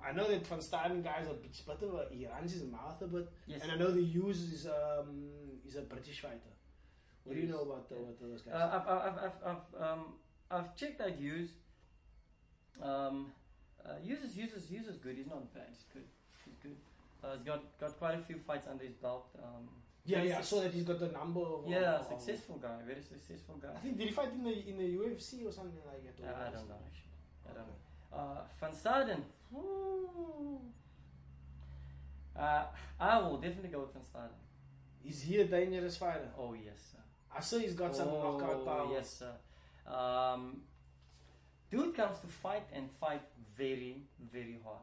[SPEAKER 1] I know that Van Staden guys are a bit of he runs his mouth a bit,
[SPEAKER 2] Yes.
[SPEAKER 1] and I know the Hughes is a British fighter. What do you know about those guys?
[SPEAKER 2] I've checked out Hughes. Hughes is good. He's not bad. He's good. He's got quite a few fights under his belt.
[SPEAKER 1] Yeah, I saw that he's got the number of
[SPEAKER 2] successful guy, very successful guy.
[SPEAKER 1] I think did he fight in the UFC or something like that?
[SPEAKER 2] I don't know actually. I don't know. Van Staden. I will definitely go with Van Staden.
[SPEAKER 1] Is he a dangerous fighter?
[SPEAKER 2] Oh yes, sir.
[SPEAKER 1] I saw he's got some knockout power.
[SPEAKER 2] Yes, sir. Dude comes to fight and fight very, very hard.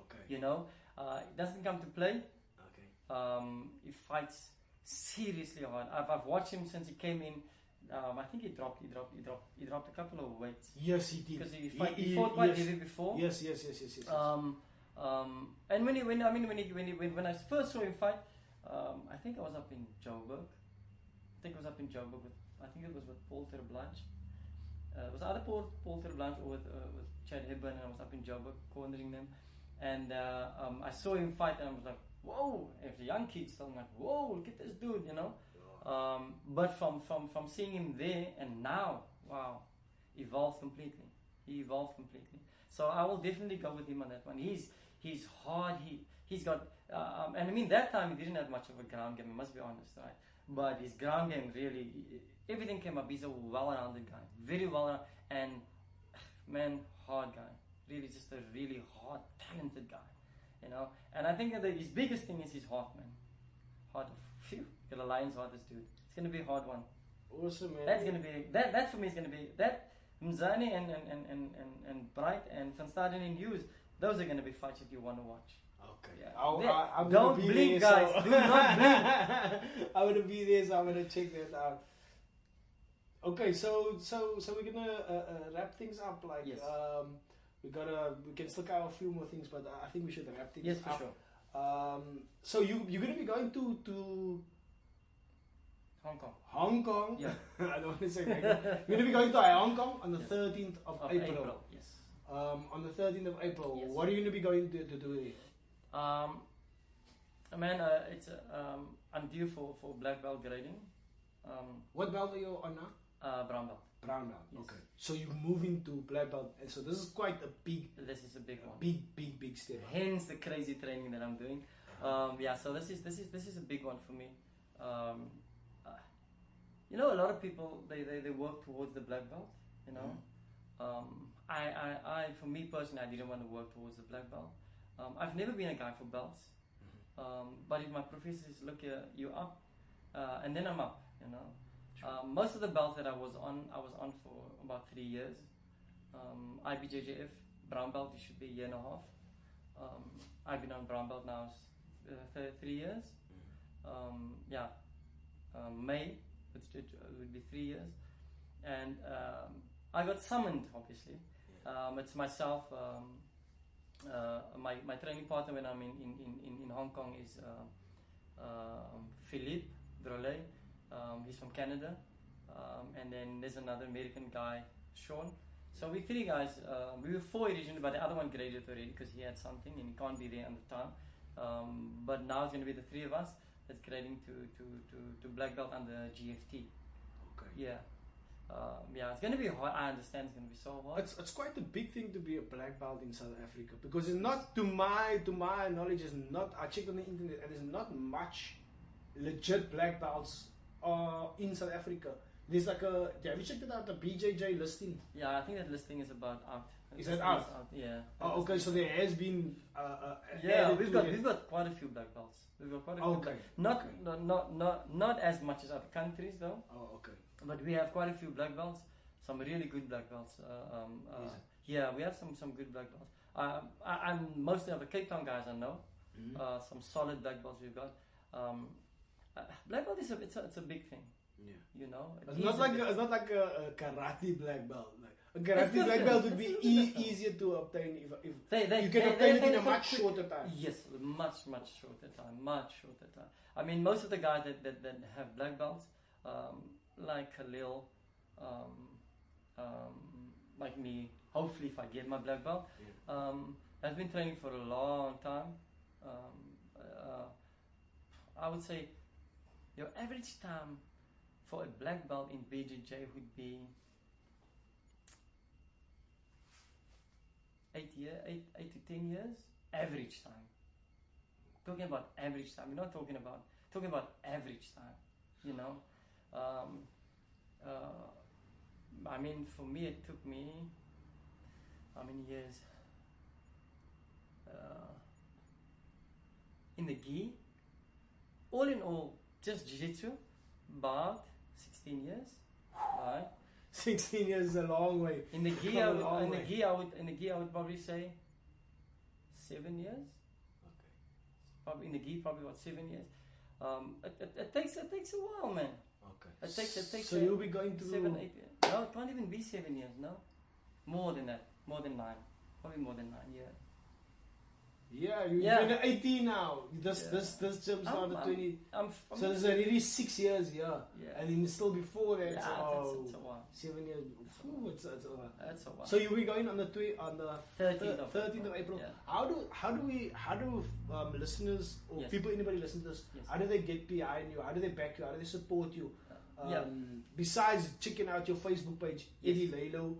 [SPEAKER 1] Okay.
[SPEAKER 2] You know, he doesn't come to play.
[SPEAKER 1] Okay.
[SPEAKER 2] He fights seriously hard. I've watched him since he came in. I think he dropped a couple of weights.
[SPEAKER 1] Yes, he did.
[SPEAKER 2] Because he fought quite heavy before.
[SPEAKER 1] Yes.
[SPEAKER 2] And when I first saw him fight, I think I was up in Joburg. I think it was with Paul Terblanche. It was either Paul Terblanche or with Chad Hibben, and I was up in Joburg cornering them. And I saw him fight, and I was like, whoa! As a young kid, still, I'm like, whoa! Look at this dude, you know. But from seeing him there and now, wow, evolved completely. He evolved completely. So I will definitely go with him on that one. He's hard. He's got and I mean that time he didn't have much of a ground game. I must be honest, right? But his ground game really, everything came up. He's a well-rounded guy, very well-rounded, and man, hard guy. Really, just a really hard, talented guy. you know. And I think that his biggest thing is his heart, man. Heart of, phew, got a lion's heart, this dude. It's gonna be a hard one.
[SPEAKER 1] Awesome, man.
[SPEAKER 2] That's gonna be that for me is gonna be that. Mzane and Bright and Van Staden and Hughes, those are gonna be fights that you want to watch.
[SPEAKER 1] Okay.
[SPEAKER 2] Yeah.
[SPEAKER 1] I'm
[SPEAKER 2] don't
[SPEAKER 1] gonna be
[SPEAKER 2] blink,
[SPEAKER 1] there,
[SPEAKER 2] guys.
[SPEAKER 1] so.
[SPEAKER 2] Do not blink.
[SPEAKER 1] I'm gonna be there, so I'm gonna check that out. Okay, so we're gonna wrap things up. Like,
[SPEAKER 2] yes.
[SPEAKER 1] We can still cover a few more things, but I think we should wrap things up.
[SPEAKER 2] Yes, for sure.
[SPEAKER 1] So you're gonna be going to
[SPEAKER 2] Hong Kong.
[SPEAKER 1] Yeah.
[SPEAKER 2] Yeah.
[SPEAKER 1] I don't want to say that. You're gonna be going to Hong Kong on the 13th of April.
[SPEAKER 2] Yes.
[SPEAKER 1] On the 13th of April.
[SPEAKER 2] Yes.
[SPEAKER 1] What are you gonna be going to do there?
[SPEAKER 2] Man, it's I'm due for black belt grading.
[SPEAKER 1] What belt are you on now?
[SPEAKER 2] Brown belt.
[SPEAKER 1] Brown belt.
[SPEAKER 2] Yes.
[SPEAKER 1] Okay. So you're moving to black belt, and so this is quite a big.
[SPEAKER 2] This is a big one.
[SPEAKER 1] Big step.
[SPEAKER 2] Hence the crazy training that I'm doing. Yeah. So this is a big one for me. You know, a lot of people they work towards the black belt. You know, I for me personally, I didn't want to work towards the black belt. I've never been a guy for belts. But if my professors look here, you're up, and then I'm up. You know. Most of the belts that I was on for about 3 years. IBJJF brown belt, it should be a year and a half. I've been on brown belt now 3 years. Yeah, May it would be 3 years, and I got summoned. Obviously, it's myself. My training partner when I'm in Hong Kong is Philippe Drolet. He's from Canada, and then there's another American guy, Sean. So we 3 guys. We were 4 originally, but the other one graded already because he had something and he can't be there at the time. But now it's going to be the 3 of us that's grading to black belt under GFT.
[SPEAKER 1] Okay.
[SPEAKER 2] Yeah. Yeah, it's going to be hard. I understand it's going to be so hard.
[SPEAKER 1] It's quite a big thing to be a black belt in South Africa, because it's not, to my knowledge, is not. I checked on the internet and there's not much legit black belts in South Africa. There's like have you checked it out, the BJJ listing?
[SPEAKER 2] Yeah, I think that listing is about out.
[SPEAKER 1] Is that out?
[SPEAKER 2] Yeah.
[SPEAKER 1] Oh, okay. So there has been.
[SPEAKER 2] Yeah, we've got quite a few black belts. We've got quite a few.
[SPEAKER 1] Okay.
[SPEAKER 2] Not as much as other countries though.
[SPEAKER 1] Oh, okay.
[SPEAKER 2] But we have quite a few black belts. Some really good black belts. Yeah, we have some good black belts. I'm mostly of the Cape Town guys I know. Some solid black belts we've got. Black belt is it's a big thing. Yeah. You know,
[SPEAKER 1] it's not like a karate black belt. Like a karate black belt would be easier to obtain if you can obtain it in a much shorter time.
[SPEAKER 2] Yes, much shorter time. I mean, most of the guys that have black belts, like Khalil, like me, hopefully if I get my black belt, has been training for a long time. I would say your average time for a black belt in BJJ would be 8 to 10 years, average time. Talking about average time. We're not talking about average time. You know, I mean, for me, it took me how many years? In the gi, all in all, just jiu-jitsu, about 16 years, right?
[SPEAKER 1] 16 years is a long way.
[SPEAKER 2] In the gi, I would probably say 7 years.
[SPEAKER 1] Okay.
[SPEAKER 2] Probably in the gi, probably about 7 years. It takes a while, man.
[SPEAKER 1] Okay.
[SPEAKER 2] It takes.
[SPEAKER 1] So you'll be going to
[SPEAKER 2] 7, 8 years. No, it can't even be 7 years. No, more than that. More than 9. Probably more than 9. Yeah.
[SPEAKER 1] Yeah, you're 18 now. This gym started 20. So there's already 6 years, yeah. And then still before that,
[SPEAKER 2] it's a while.
[SPEAKER 1] 7 years. It's a while.
[SPEAKER 2] That's a while.
[SPEAKER 1] So you'll be going on the 13th of April.
[SPEAKER 2] Yeah.
[SPEAKER 1] How do listeners or anybody listening to this, how do they get behind you? How do they back you? How do they support you? Besides checking out your Facebook page, Eddie Lallo.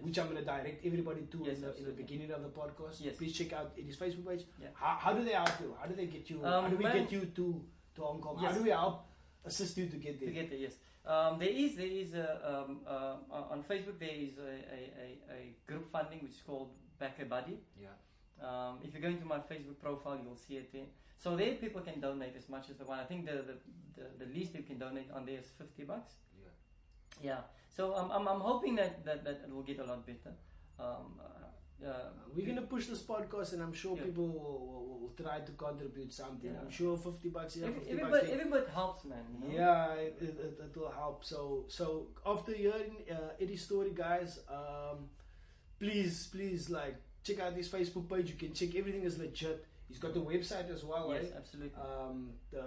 [SPEAKER 1] Which I'm going to direct everybody to in the beginning of the podcast. Yes. Please check out Eddie's Facebook page. Yeah. How do they help you? How do they get you? How do we get you to Hong Kong? Yes. How do we help assist you to get there?
[SPEAKER 2] Yes. There is on Facebook there is a group funding which is called Back a Buddy.
[SPEAKER 1] Yeah.
[SPEAKER 2] If you go into my Facebook profile, you'll see it there. So there, people can donate as much as they want. I think the least people can donate on there is $50. Yeah. So I'm hoping that it will get a lot better.
[SPEAKER 1] We're gonna push this podcast, and I'm sure people will try to contribute something. I'm sure $50 here,
[SPEAKER 2] every bit helps, man. You know?
[SPEAKER 1] Yeah, it will help. So after hearing Eddie's story, guys, please like check out his Facebook page. You can check, everything is legit. He's got a website as well.
[SPEAKER 2] Yes,
[SPEAKER 1] right?
[SPEAKER 2] Absolutely.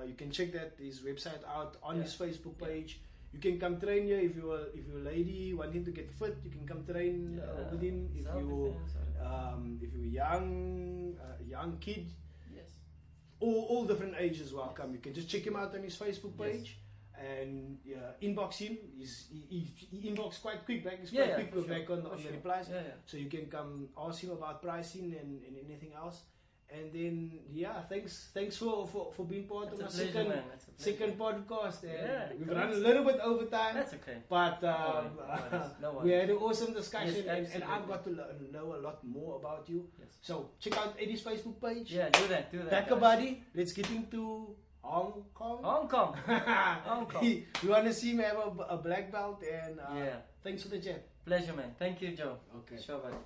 [SPEAKER 1] You can check his website out on his Facebook page. You can come train here if you're a lady wanting to get fit. You can come train with him. If you're young kid,
[SPEAKER 2] yes,
[SPEAKER 1] all different ages welcome. You can just check him out on his Facebook page and inbox him. He inbox quite quick back. He's quite quick back on the replies. So you can come ask him about pricing and anything else. And then thanks for being part of my second podcast. And we've run a little bit over time.
[SPEAKER 2] That's okay.
[SPEAKER 1] But we had an awesome discussion,
[SPEAKER 2] yes,
[SPEAKER 1] and I've got to know a lot more about you. Yes. So check out Eddie's Facebook page.
[SPEAKER 2] Yeah, do that.
[SPEAKER 1] Pack a buddy. Let's get into Hong Kong.
[SPEAKER 2] Hong Kong.
[SPEAKER 1] We want to see him have a black belt. And thanks for the chat.
[SPEAKER 2] Pleasure, man. Thank you, Joe.
[SPEAKER 1] Okay.
[SPEAKER 2] Sure, buddy.